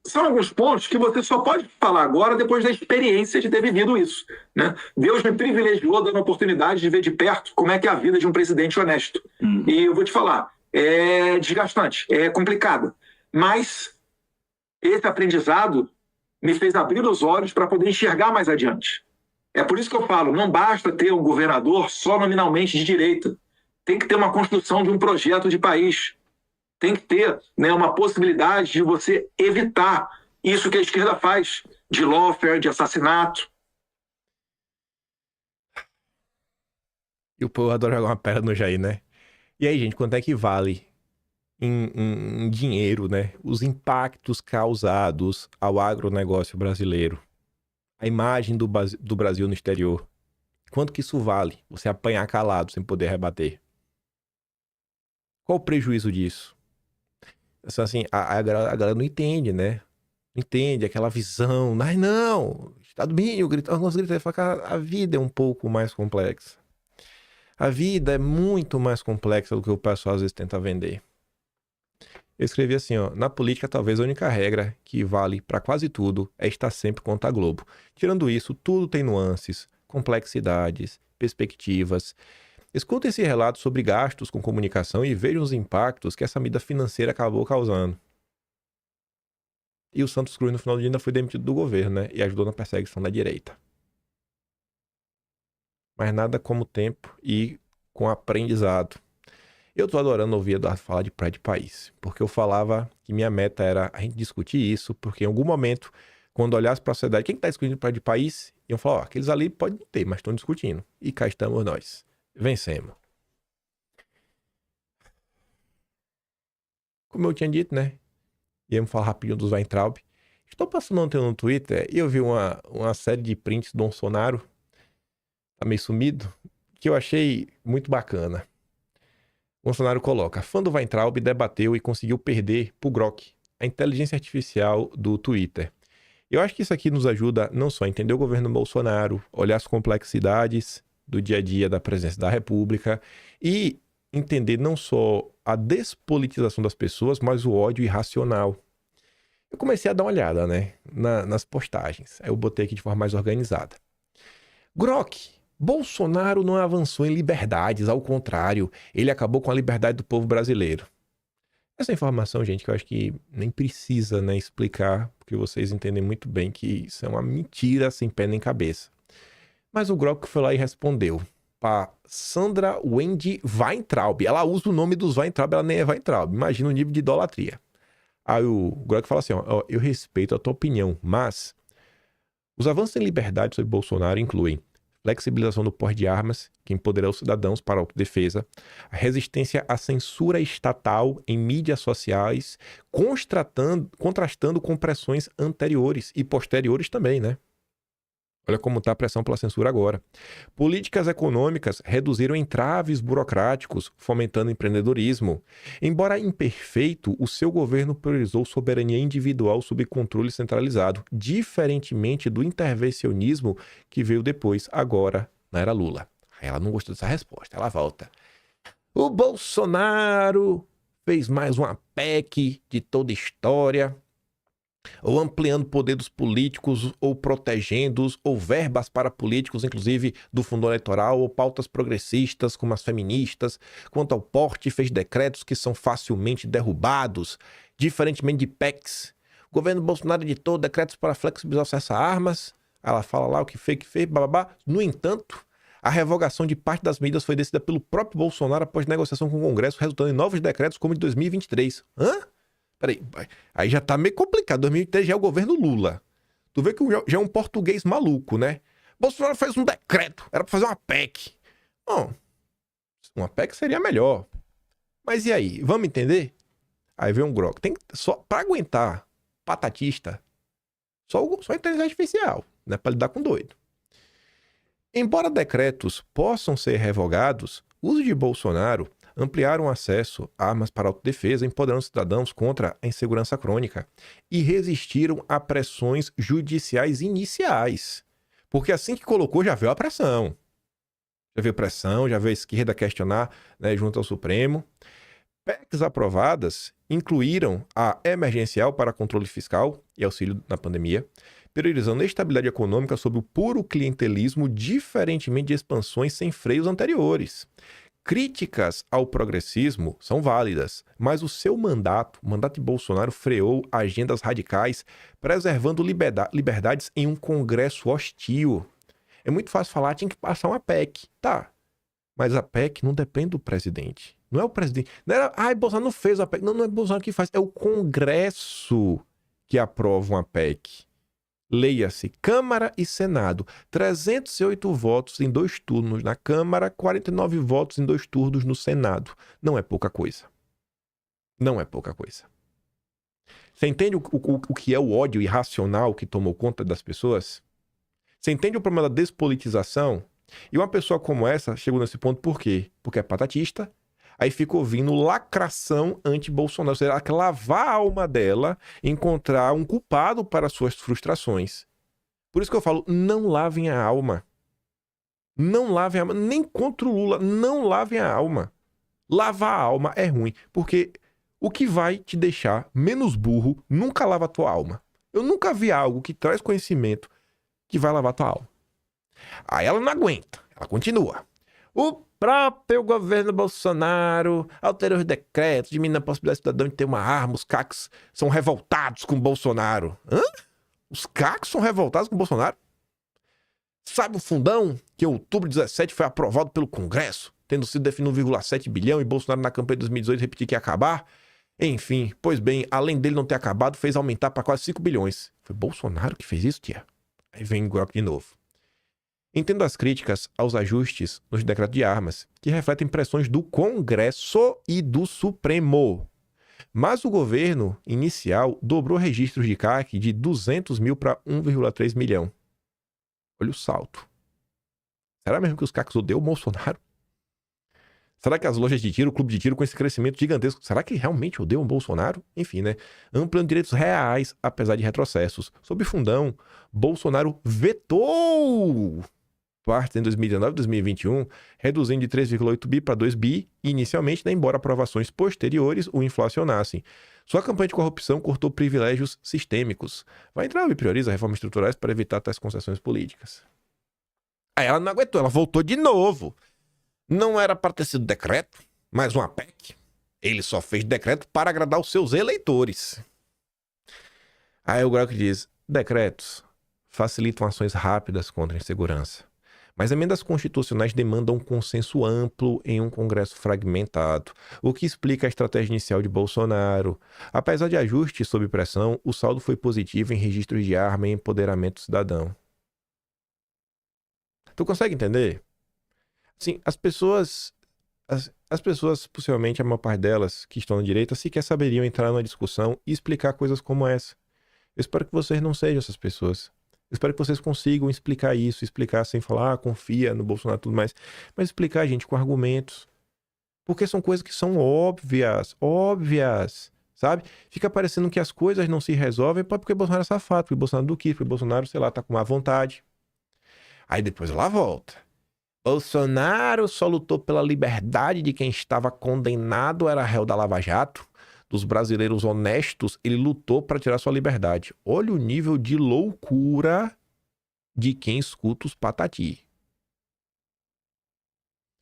são alguns pontos que você só pode falar agora depois da experiência de ter vivido isso, né? Deus me privilegiou dando a oportunidade de ver de perto como é que é a vida de um presidente honesto. E eu vou te falar, é desgastante, é complicado, mas esse aprendizado me fez abrir os olhos para poder enxergar mais adiante. É por isso que eu falo, não basta ter um governador só nominalmente de direita. Tem que ter uma construção de um projeto de país. Tem que ter, né, uma possibilidade de você evitar isso que a esquerda faz, de lawfare, de assassinato. E o povo adora jogar uma pedra no Jair, né? E aí, gente, quanto é que vale em dinheiro, né? Os impactos causados ao agronegócio brasileiro? A imagem do Brasil no exterior. Quanto que isso vale? Você apanhar calado sem poder rebater. Qual o prejuízo disso? Assim, a galera não entende, né? Não entende aquela visão. Mas não! Estado mínimo, alguns gritam, a vida é um pouco mais complexa. A vida é muito mais complexa do que o pessoal às vezes tenta vender. Eu escrevi assim, ó, na política talvez a única regra que vale para quase tudo é estar sempre contra a Globo. Tirando isso, tudo tem nuances, complexidades, perspectivas. Escuta esse relato sobre gastos com comunicação e veja os impactos que essa medida financeira acabou causando. E o Santos Cruz no final do dia ainda foi demitido do governo, né? E ajudou na perseguição da direita. Mas nada como tempo e com aprendizado. Eu tô adorando ouvir Eduardo falar de pré de país, porque eu falava que minha meta era a gente discutir isso, porque em algum momento, quando olhasse para a sociedade, quem tá discutindo pré de país, iam falar, ó, aqueles ali podem ter, mas estão discutindo. E cá estamos nós. Vencemos. Como eu tinha dito, né? Íamos falar rapidinho dos Weintraub. Estou passando ontem no Twitter e eu vi uma série de prints do Bolsonaro, tá meio sumido, que eu achei muito bacana. Bolsonaro coloca, fã do Weintraub debateu e conseguiu perder pro Grok, a inteligência artificial do Twitter. Eu acho que isso aqui nos ajuda não só a entender o governo Bolsonaro, olhar as complexidades do dia a dia da presidência da República e entender não só a despolitização das pessoas, mas o ódio irracional. Eu comecei a dar uma olhada, né, nas postagens. Aí eu botei aqui de forma mais organizada. Grok, Bolsonaro não avançou em liberdades, ao contrário, ele acabou com a liberdade do povo brasileiro. Essa informação, gente, que eu acho que nem precisa, né, explicar, porque vocês entendem muito bem que isso é uma mentira sem pé nem cabeça. Mas o Grok foi lá e respondeu para Sandra Wendy Weintraub. Ela usa o nome dos Weintraub, ela nem é Weintraub. Imagina o nível de idolatria. Aí o Grok fala assim, ó, eu respeito a tua opinião, mas os avanços em liberdade sobre Bolsonaro incluem flexibilização do porte de armas, que empoderou os cidadãos para a autodefesa, a resistência à censura estatal em mídias sociais, contrastando com pressões anteriores e posteriores também, né? Olha como está a pressão pela censura agora. Políticas econômicas reduziram entraves burocráticos, fomentando empreendedorismo. Embora imperfeito, o seu governo priorizou soberania individual sob controle centralizado, diferentemente do intervencionismo que veio depois, agora, na era Lula. Ela não gostou dessa resposta, ela volta. O Bolsonaro fez mais uma PEC de toda história, ou ampliando o poder dos políticos, ou protegendo-os, ou verbas para políticos, inclusive do fundo eleitoral, ou pautas progressistas, como as feministas. Quanto ao porte, fez decretos que são facilmente derrubados, diferentemente de PECs. O governo Bolsonaro editou decretos para flexibilizar o acesso a armas. Ela fala lá o que fez, bababá. No entanto, a revogação de parte das medidas foi decidida pelo próprio Bolsonaro após negociação com o Congresso, resultando em novos decretos como o de 2023. Hã? Peraí, aí já tá meio complicado. 2003 já é o governo Lula. Tu vê que já é um português maluco, né? Bolsonaro fez um decreto, era pra fazer uma PEC. Bom, uma PEC seria melhor. Mas e aí, vamos entender? Aí vem um Grok. Tem só pra aguentar patatista, só a inteligência artificial, né? Pra lidar com doido. Embora decretos possam ser revogados, o uso de Bolsonaro ampliaram o acesso a armas para autodefesa, empoderando cidadãos contra a insegurança crônica e resistiram a pressões judiciais iniciais. Porque assim que colocou, já veio a pressão. Já veio pressão, já veio a esquerda questionar, né, junto ao Supremo. PECs aprovadas incluíram a emergencial para controle fiscal e auxílio na pandemia, priorizando a estabilidade econômica sobre o puro clientelismo, diferentemente de expansões sem freios anteriores. Críticas ao progressismo são válidas, mas o seu mandato, o mandato de Bolsonaro, freou agendas radicais, preservando liberdades em um Congresso hostil. É muito fácil falar, tinha que passar uma PEC. Tá, mas a PEC não depende do presidente. Não é o presidente. Não era, Bolsonaro não fez a PEC. Não, não é Bolsonaro que faz, é o Congresso que aprova uma PEC. Leia-se, Câmara e Senado. 308 votos em 2 turnos na Câmara, 49 votos em 2 turnos no Senado. Não é pouca coisa. Não é pouca coisa. Você entende o que é o ódio irracional que tomou conta das pessoas? Você entende o problema da despolitização? E uma pessoa como essa chegou nesse ponto por quê? Porque é patatista. Aí fica ouvindo lacração anti-Bolsonaro. Ou seja, ela quer lavar a alma dela, encontrar um culpado para suas frustrações. Por isso que eu falo, não lavem a alma. Não lavem a alma. Nem contra o Lula, não lavem a alma. Lavar a alma é ruim, porque o que vai te deixar menos burro nunca lava a tua alma. Eu nunca vi algo que traz conhecimento que vai lavar a tua alma. Aí ela não aguenta, ela continua. O próprio governo Bolsonaro alterou os decretos, diminuindo a possibilidade do cidadão de ter uma arma. Os CACs são revoltados com o Bolsonaro. Hã? Os CACs são revoltados com o Bolsonaro? Sabe o fundão que em outubro de 2017 foi aprovado pelo Congresso, tendo sido definido 1,7 bilhão e Bolsonaro na campanha de 2018 repetiu que ia acabar? Enfim, pois bem, além dele não ter acabado, fez aumentar para quase 5 bilhões. Foi Bolsonaro que fez isso, tia? Aí vem o Grok de novo. Entendo as críticas aos ajustes nos decretos de armas, que refletem pressões do Congresso e do Supremo. Mas o governo inicial dobrou registros de CAC de 200 mil para 1,3 milhão. Olha o salto. Será mesmo que os CACs odeiam o Bolsonaro? Será que as lojas de tiro, o clube de tiro com esse crescimento gigantesco, será que realmente odeiam o Bolsonaro? Enfim, né? Ampliando direitos reais, apesar de retrocessos. Sob fundão, Bolsonaro vetou partes em 2019 e 2021, reduzindo de 3,8 bi para 2 bi inicialmente, né, embora aprovações posteriores o inflacionassem. Sua campanha de corrupção cortou privilégios sistêmicos. Vai entrar e prioriza reformas estruturais para evitar tais concessões políticas. Aí ela não aguentou, ela voltou de novo. Não era para ter sido decreto, mas uma PEC. Ele só fez decreto para agradar os seus eleitores. Aí o Grok diz, decretos facilitam ações rápidas contra a insegurança. Mas emendas constitucionais demandam um consenso amplo em um Congresso fragmentado, o que explica a estratégia inicial de Bolsonaro. Apesar de ajustes sob pressão, o saldo foi positivo em registros de arma e empoderamento cidadão. Tu consegue entender? Assim, as pessoas, possivelmente a maior parte delas que estão na direita, sequer saberiam entrar numa discussão e explicar coisas como essa. Eu espero que vocês não sejam essas pessoas. Eu espero que vocês consigam explicar isso, explicar sem falar, confia no Bolsonaro e tudo mais, mas explicar, gente, com argumentos. Porque são coisas que são óbvias, sabe? Fica parecendo que as coisas não se resolvem porque Bolsonaro é safado, porque Bolsonaro do quê? Porque Bolsonaro, sei lá, tá com má vontade. Aí depois ela volta. Bolsonaro só lutou pela liberdade de quem estava condenado, era réu da Lava Jato. Dos brasileiros honestos, ele lutou para tirar sua liberdade. Olha o nível de loucura de quem escuta os patati.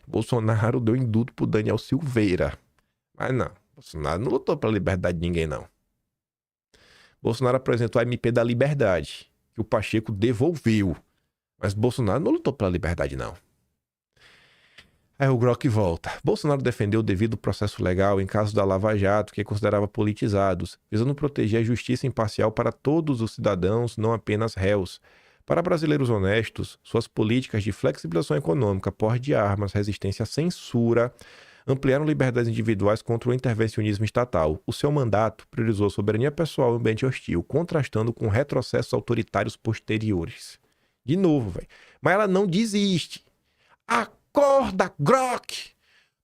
Bolsonaro deu indulto pro Daniel Silveira. Mas não, Bolsonaro não lutou pela liberdade de ninguém, não. Bolsonaro apresentou a MP da liberdade, que o Pacheco devolveu. Mas Bolsonaro não lutou pela liberdade, não. Aí o Grok volta. Bolsonaro defendeu o devido processo legal em casos da Lava Jato, que considerava politizados, visando proteger a justiça imparcial para todos os cidadãos, não apenas réus. Para brasileiros honestos, suas políticas de flexibilização econômica, porte de armas, resistência à censura, ampliaram liberdades individuais contra o intervencionismo estatal. O seu mandato priorizou a soberania pessoal e o ambiente hostil, contrastando com retrocessos autoritários posteriores. De novo, velho. Mas ela não desiste. Acorda, Grok!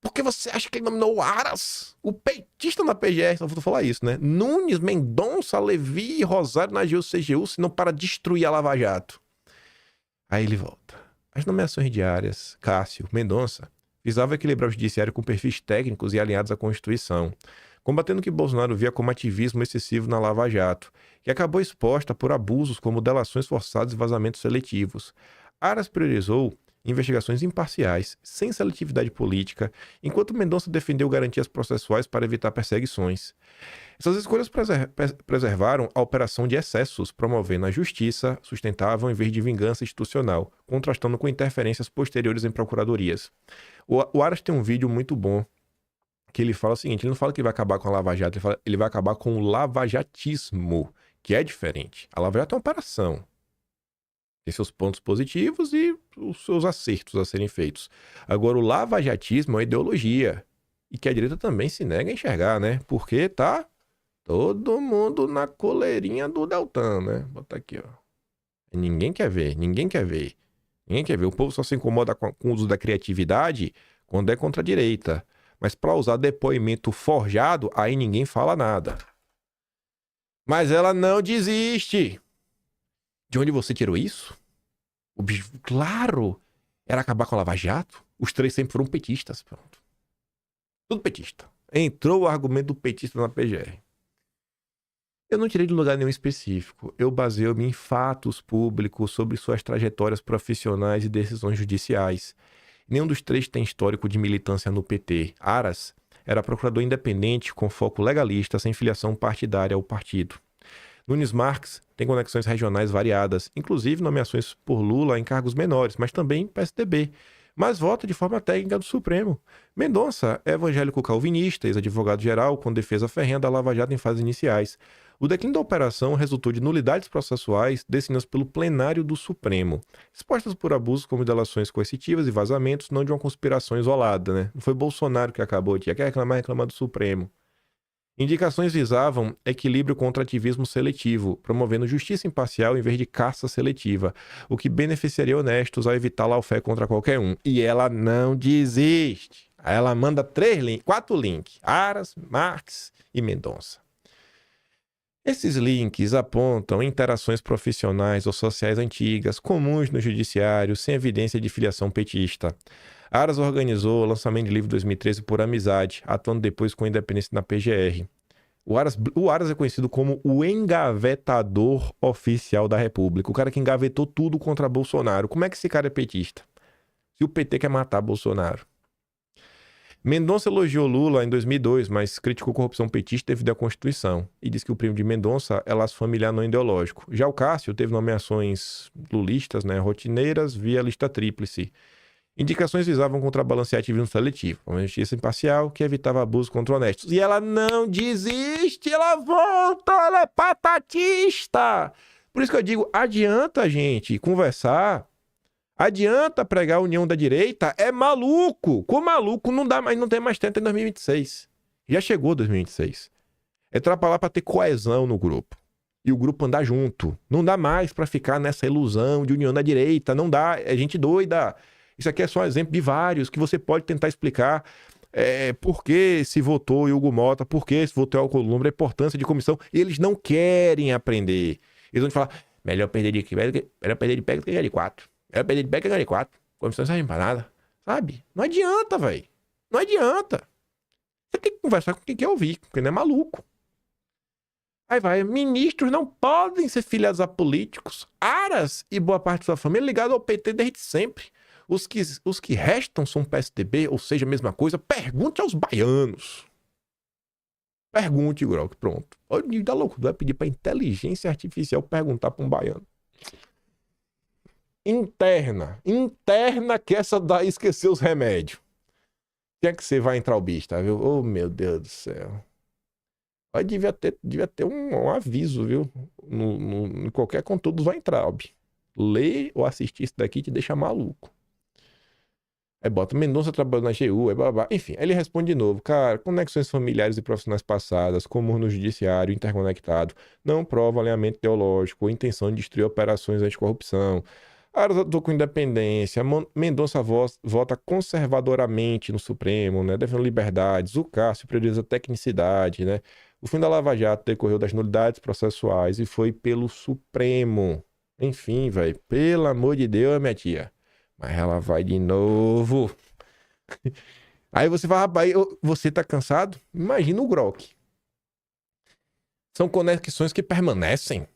Porque você acha que ele nominou o Aras? O petista na PGR, só vou falar isso, né? Nunes, Mendonça, Levi e Rosário na AGU-CGU, se não para destruir a Lava Jato. Aí ele volta. As nomeações diárias, Cássio, Mendonça, visavam equilibrar o judiciário com perfis técnicos e alinhados à Constituição, combatendo o que Bolsonaro via como ativismo excessivo na Lava Jato, que acabou exposta por abusos como delações forçadas e vazamentos seletivos. Aras priorizou investigações imparciais, sem seletividade política, enquanto Mendonça defendeu garantias processuais para evitar perseguições. Essas escolhas preservaram a operação de excessos, promovendo a justiça sustentável em vez de vingança institucional, contrastando com interferências posteriores em procuradorias. O Aras tem um vídeo muito bom, que ele fala o seguinte, ele não fala que ele vai acabar com a Lava Jato, ele vai acabar com o lavajatismo, que é diferente. A Lava Jato é uma operação. Tem seus pontos positivos e os seus acertos a serem feitos. Agora, o lavajatismo é uma ideologia. E que a direita também se nega a enxergar, né? Porque tá todo mundo na coleirinha do Deltan, né? Botar aqui, ó. Ninguém quer ver, ninguém quer ver. Ninguém quer ver. O povo só se incomoda com o uso da criatividade quando é contra a direita. Mas para usar depoimento forjado, aí ninguém fala nada. Mas ela não desiste. De onde você tirou isso? O bicho, claro, era acabar com a Lava Jato. Os três sempre foram petistas, pronto. Tudo petista. Entrou o argumento do petista na PGR. Eu não tirei de lugar nenhum específico. Eu baseio-me em fatos públicos sobre suas trajetórias profissionais e decisões judiciais. Nenhum dos três tem histórico de militância no PT. Aras era procurador independente com foco legalista, sem filiação partidária ao partido. Nunes Marques tem conexões regionais variadas, inclusive nomeações por Lula em cargos menores, mas também PSDB, mas vota de forma técnica do Supremo. Mendonça é evangélico calvinista, ex-advogado-geral com defesa ferrenha da Lava Jato em fases iniciais. O declínio da operação resultou de nulidades processuais decididas pelo plenário do Supremo, expostas por abusos como delações coercitivas e vazamentos, não de uma conspiração isolada, né? Não foi Bolsonaro que acabou aqui, quer reclamar do Supremo. Indicações visavam equilíbrio contra ativismo seletivo, promovendo justiça imparcial em vez de caça seletiva, o que beneficiaria honestos ao evitar lawfare contra qualquer um. E ela não desiste. Aí ela manda 4 links, Aras, Marques e Mendonça. Esses links apontam interações profissionais ou sociais antigas, comuns no judiciário, sem evidência de filiação petista. Aras organizou o lançamento de livro 2013 por amizade, atuando depois com independência na PGR. O Aras é conhecido como o engavetador oficial da República, o cara que engavetou tudo contra Bolsonaro. Como é que esse cara é petista? Se o PT quer matar Bolsonaro. Mendonça elogiou Lula em 2002, mas criticou corrupção petista devido à Constituição e disse que o primo de Mendonça é laço familiar não ideológico. Já o Cássio teve nomeações lulistas, né, rotineiras via lista tríplice. Indicações visavam contrabalancear ativismo seletivo, uma justiça imparcial que evitava abusos contra honestos. E ela não desiste, ela volta, ela é patatista. Por isso que eu digo, adianta a gente conversar Adianta pregar a união da direita? É maluco. Com maluco não dá mais, não tem mais tempo em 2026. Já chegou 2026. Entrar pra lá pra ter coesão no grupo. E o grupo andar junto. Não dá mais pra ficar nessa ilusão de união da direita. Não dá. É gente doida. Isso aqui é só um exemplo de vários que você pode tentar explicar por que se votou Hugo Mota, por que se votou Alcolumbre, a importância de comissão. E eles não querem aprender. Eles vão te falar, melhor perder de pé do que ganhar de 4. Melhor perder de pé que ganhar de 4. Comissão não serve pra nada. Sabe? Não adianta, velho. Não adianta. Você tem que conversar com quem quer ouvir, porque não é maluco. Aí vai, ministros não podem ser filiados a políticos. Aras e boa parte da sua família ligado ao PT desde sempre. Os que restam são PSDB, ou seja, a mesma coisa. Pergunte aos baianos. Pergunte, Grok, pronto. Olha o nível da loucura. Vai pedir pra inteligência artificial perguntar pra um baiano. Interna que essa daí esqueceu os remédios. Quem é que você vai entrar o bicho, tá, viu? Oh, meu Deus do céu. Aí devia ter um aviso, viu? Em qualquer conteúdo vai entrar, óbvio. Ler ou assistir isso daqui te deixa maluco. Aí bota, Mendonça trabalhou na GU, blá. Enfim, aí ele responde de novo. Cara, conexões familiares e profissionais passadas, como no judiciário interconectado, não prova alinhamento ideológico ou intenção de destruir operações anticorrupção. Aras atuou com independência. Mendonça vota conservadoramente no Supremo, né? Defendendo liberdades. O Cássio prioriza tecnicidade, né? O fim da Lava Jato decorreu das nulidades processuais e foi pelo Supremo. Enfim, velho. Pelo amor de Deus, minha tia. Mas ela vai de novo. Aí você fala, rapaz, você tá cansado? Imagina o Grok. São conexões que permanecem.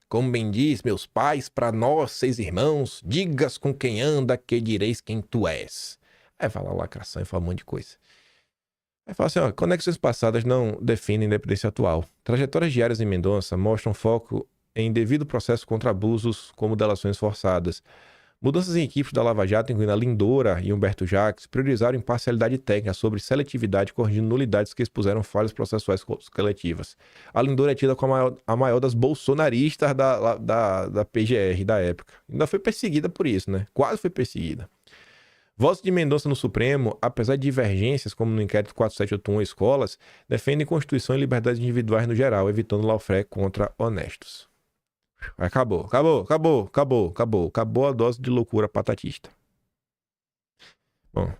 Como bem diz meus pais, para nós, 6 irmãos, digas com quem anda, que direis quem tu és. Aí fala lacração e fala um monte de coisa. Aí fala assim, ó, conexões passadas não definem a independência atual. Trajetórias diárias em Mendonça mostram foco em devido processo contra abusos como delações forçadas. Mudanças em equipes da Lava Jato, incluindo a Lindora e Humberto Jacques, priorizaram imparcialidade técnica sobre seletividade, corrigindo nulidades que expuseram falhas processuais coletivas. A Lindora é tida como a maior das bolsonaristas da PGR da época. Ainda foi perseguida por isso, né? Quase foi perseguida. Votos de Mendonça no Supremo, apesar de divergências, como no inquérito 4781 escolas, defendem Constituição e liberdades individuais no geral, evitando lawfare contra honestos. Acabou a dose de loucura patatista. Bom,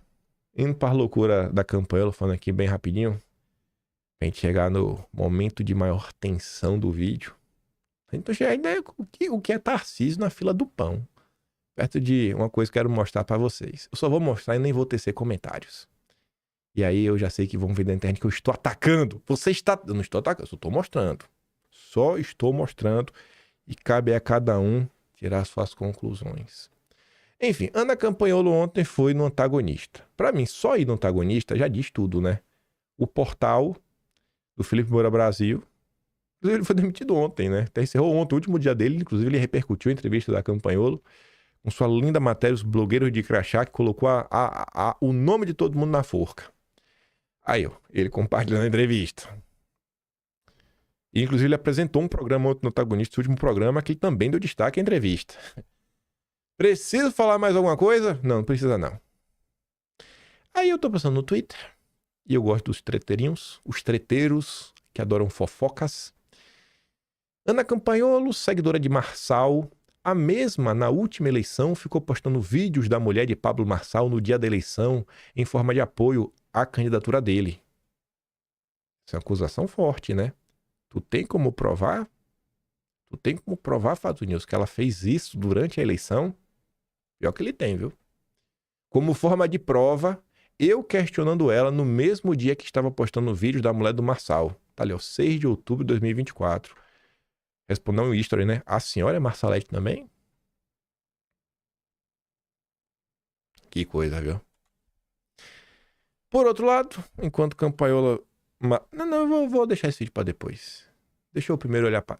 indo para a loucura da campanha, falando aqui bem rapidinho, pra gente chegar no momento de maior tensão do vídeo. Então já ainda é o que é Tarcísio na fila do pão. Perto de uma coisa que eu quero mostrar para vocês. Eu só vou mostrar e nem vou tecer comentários. E aí eu já sei que vão ver na internet que eu estou atacando. Eu não estou atacando, eu só estou mostrando. Só estou mostrando. E cabe a cada um tirar suas conclusões. Enfim, Ana Campanholo ontem foi no antagonista. Para mim, só ir no antagonista já diz tudo, né? O portal do Felipe Moura Brasil, ele foi demitido ontem, né? Até encerrou ontem, o último dia dele. Inclusive, ele repercutiu a entrevista da Campanholo com sua linda matéria, os blogueiros de crachá, que colocou o nome de todo mundo na forca. Aí, ó, ele compartilhando a entrevista. E, inclusive, ele apresentou um programa ontem no antagonista, o último programa, que também deu destaque à entrevista. Preciso falar mais alguma coisa? Não precisa não. Aí eu tô passando no Twitter, e eu gosto dos treteirinhos, os treteiros que adoram fofocas. Ana Campanholo, seguidora de Marçal, a mesma, na última eleição, ficou postando vídeos da mulher de Pablo Marçal no dia da eleição, em forma de apoio à candidatura dele. Isso é uma acusação forte, né? Tu tem como provar? Fato News, que ela fez isso durante a eleição? Pior que ele tem, viu? Como forma de prova, eu questionando ela no mesmo dia que estava postando vídeos da mulher do Marçal. Tá ali, ó, 6 de outubro de 2024. Respondeu um history, né? A senhora é Marsalete também? Que coisa, viu? Por outro lado, enquanto Campanholo... Não, eu vou deixar esse vídeo pra depois. Deixa eu primeiro olhar pra...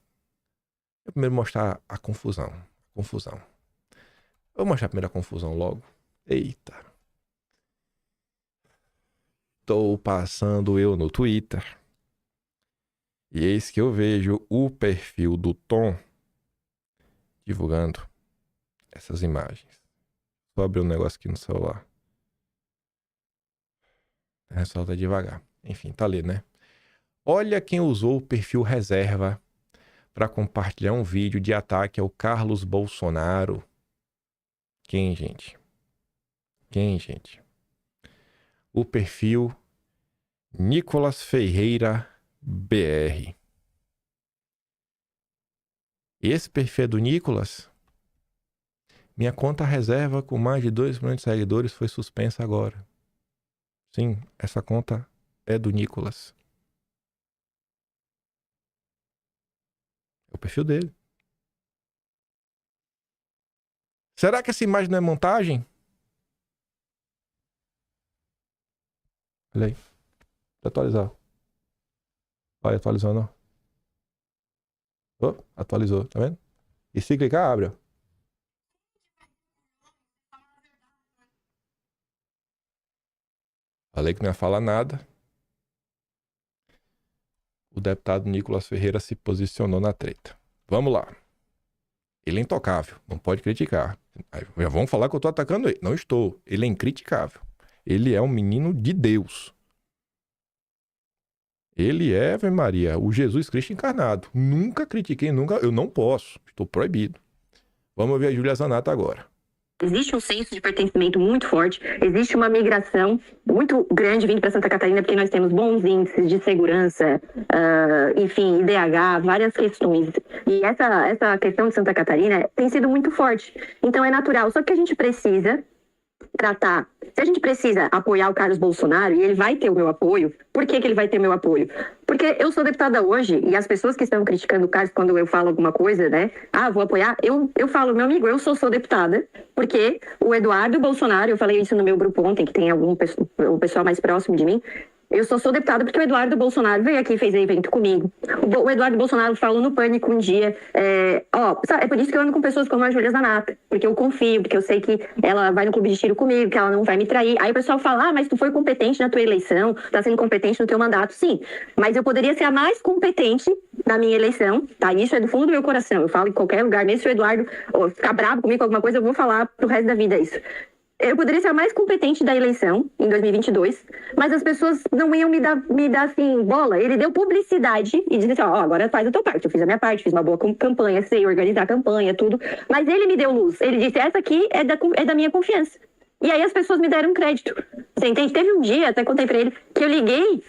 Eu primeiro mostrar a confusão. Eu vou mostrar primeiro a confusão logo. Eita. Tô passando eu no Twitter. E eis que eu vejo o perfil do Tom divulgando essas imagens. Só abrir um negócio aqui no celular. O celular tá devagar. Enfim, tá ali, né? Olha quem usou o perfil reserva para compartilhar um vídeo de ataque ao Carlos Bolsonaro. Quem, gente? Quem, gente? O perfil Nicolas Ferreira BR. Esse perfil é do Nicolas? Minha conta reserva com mais de 2 milhões de seguidores foi suspensa agora. Sim, essa conta é do Nicolas. É o perfil dele. Será que essa imagem não é montagem? Olha aí. Vou atualizar. Olha, atualizando. Oh, atualizou, tá vendo? E se clicar, abre, ó. Falei que não ia falar nada. O deputado Nicolas Ferreira se posicionou na treta. Vamos lá. Ele é intocável, não pode criticar. Já vão falar que eu tô atacando ele. Não estou. Ele é incriticável. Ele é um menino de Deus. Ele é, Ave Maria, o Jesus Cristo encarnado. Nunca critiquei, nunca. Eu não posso. Estou proibido. Vamos ver a Júlia Zanata agora. Existe um senso de pertencimento muito forte, existe uma migração muito grande vindo para Santa Catarina, porque nós temos bons índices de segurança, enfim, IDH, várias questões. E essa questão de Santa Catarina tem sido muito forte. Então é natural, só que a gente precisa tratar. Se a gente precisa apoiar o Carlos Bolsonaro, e ele vai ter o meu apoio, por que ele vai ter meu apoio? Porque eu sou deputada hoje, e as pessoas que estão criticando o Carlos quando eu falo alguma coisa, né? Vou apoiar, eu falo, meu amigo, eu sou deputada, porque o Eduardo Bolsonaro, eu falei isso no meu grupo ontem, que tem o pessoal mais próximo de mim, eu sou deputada porque o Eduardo Bolsonaro veio aqui e fez evento comigo. O Eduardo Bolsonaro falou no Pânico um dia, é por isso que eu ando com pessoas como a Júlia Zanata, porque eu confio, porque eu sei que ela vai no clube de tiro comigo, que ela não vai me trair. Aí o pessoal fala, mas tu foi competente na tua eleição, tá sendo competente no teu mandato. Sim, mas eu poderia ser a mais competente na minha eleição, tá? Isso é do fundo do meu coração. Eu falo em qualquer lugar, mesmo se o Eduardo ficar bravo comigo com alguma coisa, eu vou falar pro resto da vida isso. Eu poderia ser a mais competente da eleição, em 2022, mas as pessoas não iam me dar assim, bola. Ele deu publicidade e disse assim, agora faz a tua parte. Eu fiz a minha parte, fiz uma boa campanha, sei organizar a campanha, tudo. Mas ele me deu luz. Ele disse, essa aqui é da minha confiança. E aí as pessoas me deram crédito. Você entende? Teve um dia, até contei pra ele, que eu liguei,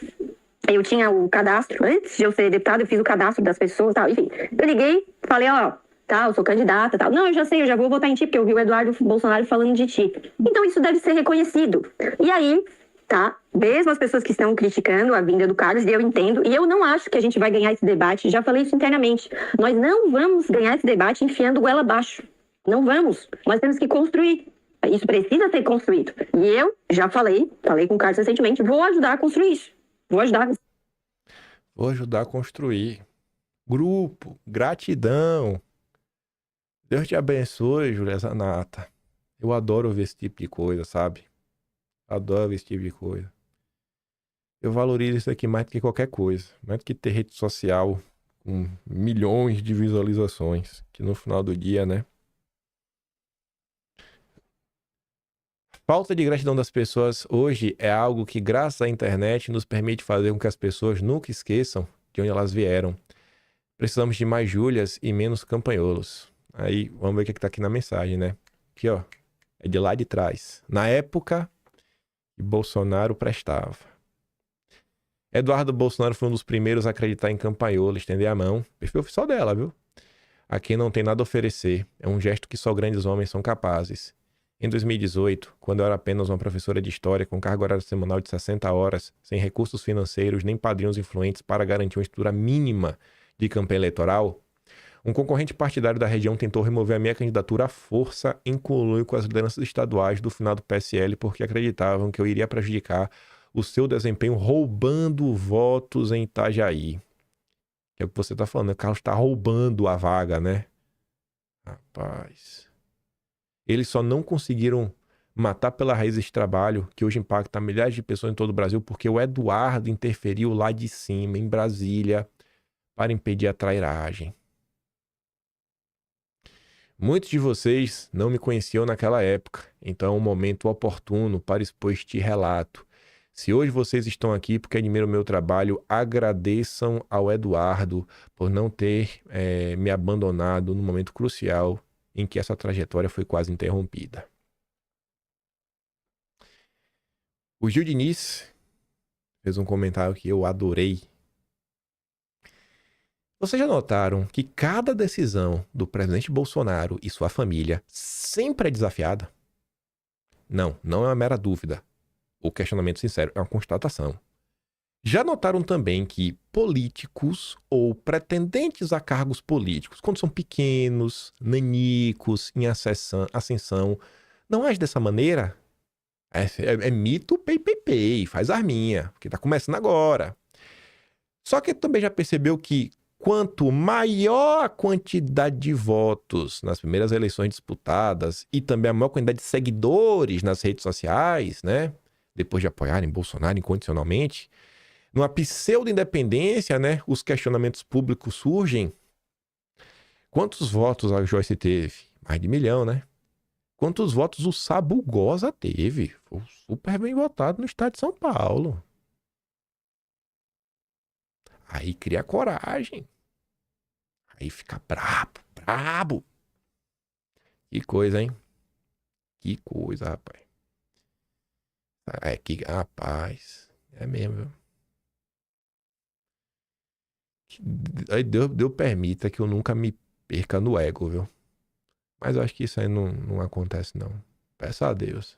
eu tinha o cadastro, antes de eu ser deputada, eu fiz o cadastro das pessoas, tal, enfim. Eu liguei, falei, eu sou candidata, tal. Não, eu já sei, eu já vou votar em ti, porque eu vi o Eduardo Bolsonaro falando de ti. Então isso deve ser reconhecido. E aí, tá? Mesmo as pessoas que estão criticando a vinda do Carlos, eu entendo, e eu não acho que a gente vai ganhar esse debate, já falei isso internamente. Nós não vamos ganhar esse debate enfiando goela abaixo. Não vamos. Nós temos que construir. Isso precisa ser construído. E eu já falei com o Carlos recentemente, vou ajudar a construir isso. Vou ajudar a construir. Grupo, gratidão. Deus te abençoe, Júlia Zanata. Eu adoro ver esse tipo de coisa, sabe? Adoro ver esse tipo de coisa. Eu valorizo isso aqui mais do que qualquer coisa. Mais do que ter rede social com milhões de visualizações. Que no final do dia, né? Falta de gratidão das pessoas hoje é algo que, graças à internet, nos permite fazer com que as pessoas nunca esqueçam de onde elas vieram. Precisamos de mais Júlias e menos campanholos. Aí, vamos ver o que tá aqui na mensagem, né? Aqui, ó. É de lá de trás. Na época que Bolsonaro prestava. Eduardo Bolsonaro foi um dos primeiros a acreditar em campanhola, estender a mão. Perfil oficial dela, viu? A quem não tem nada a oferecer. É um gesto que só grandes homens são capazes. Em 2018, quando eu era apenas uma professora de história com carga horária semanal de 60 horas, sem recursos financeiros nem padrinhos influentes para garantir uma estrutura mínima de campanha eleitoral, um concorrente partidário da região tentou remover a minha candidatura à força em conluio com as lideranças estaduais do finado PSL porque acreditavam que eu iria prejudicar o seu desempenho roubando votos em Itajaí. Que é o que você está falando, né? O Carlos está roubando a vaga, né? Rapaz. Eles só não conseguiram matar pela raiz esse trabalho que hoje impacta milhares de pessoas em todo o Brasil porque o Eduardo interferiu lá de cima, em Brasília, para impedir a trairagem. Muitos de vocês não me conheciam naquela época, então é um momento oportuno para expor este relato. Se hoje vocês estão aqui porque admiram o meu trabalho, agradeçam ao Eduardo por não ter me abandonado no momento crucial em que essa trajetória foi quase interrompida. O Gil Diniz fez um comentário que eu adorei. Vocês já notaram que cada decisão do presidente Bolsonaro e sua família sempre é desafiada? Não é uma mera dúvida. O questionamento sincero é uma constatação. Já notaram também que políticos ou pretendentes a cargos políticos, quando são pequenos, nanicos, em ascensão, não agem dessa maneira? É mito, pei, faz arminha, porque tá começando agora. Só que também já percebeu que quanto maior a quantidade de votos nas primeiras eleições disputadas e também a maior quantidade de seguidores nas redes sociais, né? Depois de apoiarem Bolsonaro incondicionalmente, numa pseudo-independência, né? Os questionamentos públicos surgem. Quantos votos a Joyce teve? Mais de 1 milhão, né? Quantos votos o Sabugosa teve? Foi super bem votado no estado de São Paulo. Aí cria coragem. Aí fica brabo. Que coisa, hein? Que coisa, rapaz. Rapaz. É mesmo, viu? Aí Deus permita que eu nunca me perca no ego, viu? Mas eu acho que isso aí não acontece, não. Peço a Deus.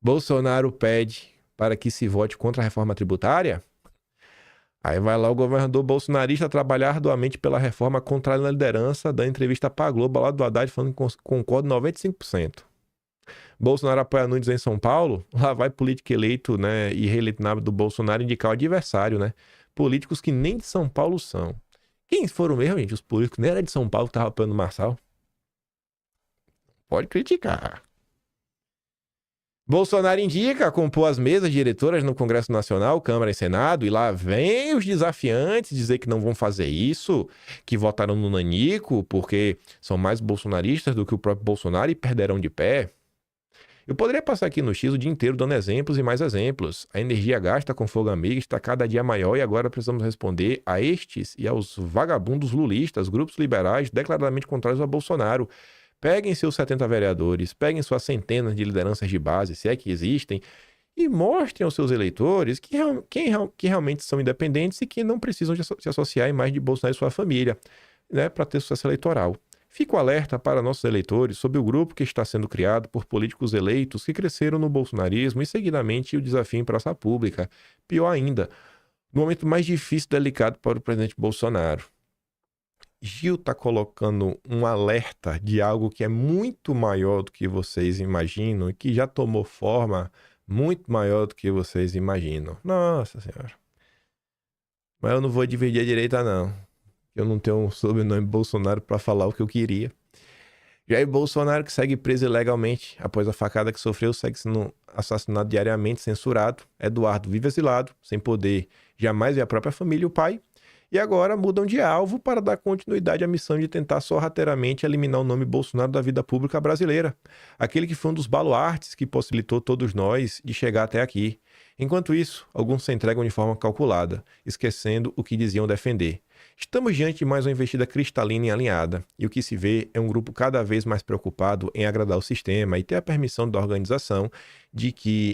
Bolsonaro pede para que se vote contra a reforma tributária? Aí vai lá o governador bolsonarista trabalhar arduamente pela reforma contra a liderança, da entrevista para a Globo lá do Haddad falando que concorda 95%. Bolsonaro apoia Nunes em São Paulo, lá vai político eleito, né, e reeleito do Bolsonaro indicar o adversário, né? Políticos que nem de São Paulo são. Quem foram mesmo, gente? Os políticos nem era de São Paulo que estavam apoiando o Marçal. Pode criticar. Bolsonaro indica compor as mesas diretoras no Congresso Nacional, Câmara e Senado, e lá vem os desafiantes dizer que não vão fazer isso, que votaram no Nanico porque são mais bolsonaristas do que o próprio Bolsonaro e perderão de pé. Eu poderia passar aqui no X o dia inteiro dando exemplos e mais exemplos. A energia gasta com fogo amigo está cada dia maior e agora precisamos responder a estes e aos vagabundos lulistas, grupos liberais declaradamente contrários a Bolsonaro. Peguem seus 70 vereadores, peguem suas centenas de lideranças de base, se é que existem, e mostrem aos seus eleitores que realmente são independentes e que não precisam se associar em mais de Bolsonaro e sua família, né, para ter sucesso eleitoral. Fico alerta para nossos eleitores sobre o grupo que está sendo criado por políticos eleitos que cresceram no bolsonarismo e seguidamente o desafio em praça pública. Pior ainda, no momento mais difícil e delicado para o presidente Bolsonaro. Gil está colocando um alerta de algo que é muito maior do que vocês imaginam e que já tomou forma muito maior do que vocês imaginam. Nossa Senhora. Mas eu não vou dividir a direita, não. Eu não tenho um sobrenome Bolsonaro para falar o que eu queria. Jair Bolsonaro, que segue preso ilegalmente após a facada que sofreu, segue sendo assassinado diariamente, censurado. Eduardo vive exilado, sem poder jamais ver a própria família e o pai. E agora mudam de alvo para dar continuidade à missão de tentar sorrateiramente eliminar o nome Bolsonaro da vida pública brasileira. Aquele que foi um dos baluartes que possibilitou todos nós de chegar até aqui. Enquanto isso, alguns se entregam de forma calculada, esquecendo o que diziam defender. Estamos diante de mais uma investida cristalina e alinhada, e o que se vê é um grupo cada vez mais preocupado em agradar o sistema e ter a permissão da organização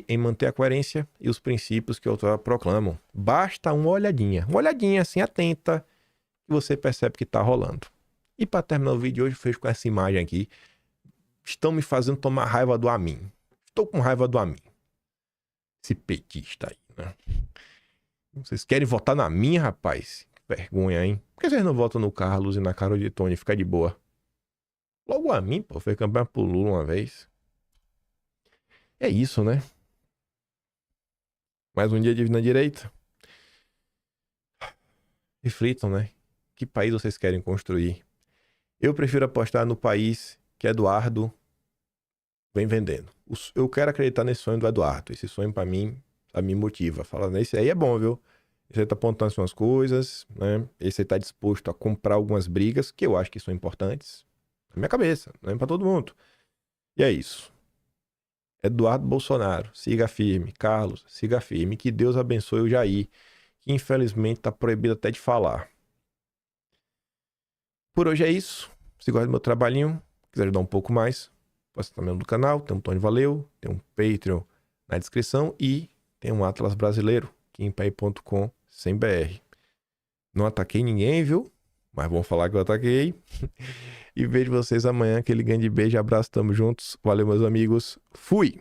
em manter a coerência e os princípios que outrora proclamam. Basta uma olhadinha assim atenta, que você percebe que está rolando. E para terminar o vídeo de hoje, eu fecho com essa imagem aqui. Estão me fazendo tomar raiva do Amin. Estou com raiva do Amin. Esse petista aí, né? Vocês querem votar na minha, rapaz? Vergonha, hein? Por que vocês não votam no Carlos e na Carol de Tony? Fica de boa. Logo a mim, pô. Foi campeão pro Lula uma vez. É isso, né? Mais um dia de vida na direita. Reflitam, né? Que país vocês querem construir? Eu prefiro apostar no país que Eduardo vem vendendo. Eu quero acreditar nesse sonho do Eduardo. Esse sonho pra mim, me motiva. Fala, esse aí é bom, viu? Você tá apontando umas coisas, né? Esse aí tá disposto a comprar algumas brigas, que eu acho que são importantes, Na minha cabeça, não é pra todo mundo. E é isso. Eduardo Bolsonaro, siga firme. Carlos, siga firme. Que Deus abençoe o Jair, que infelizmente tá proibido até de falar. Por hoje é isso. Se gosta do meu trabalhinho, quiser ajudar um pouco mais, pode estar também no canal, tem um Tony Valeu, tem um Patreon na descrição e tem um Atlas Brasileiro, kimpay.com/br. Não ataquei ninguém, viu? Mas vamos falar que eu ataquei. E vejo vocês amanhã. Aquele grande beijo, abraço, tamo juntos. Valeu, meus amigos. Fui!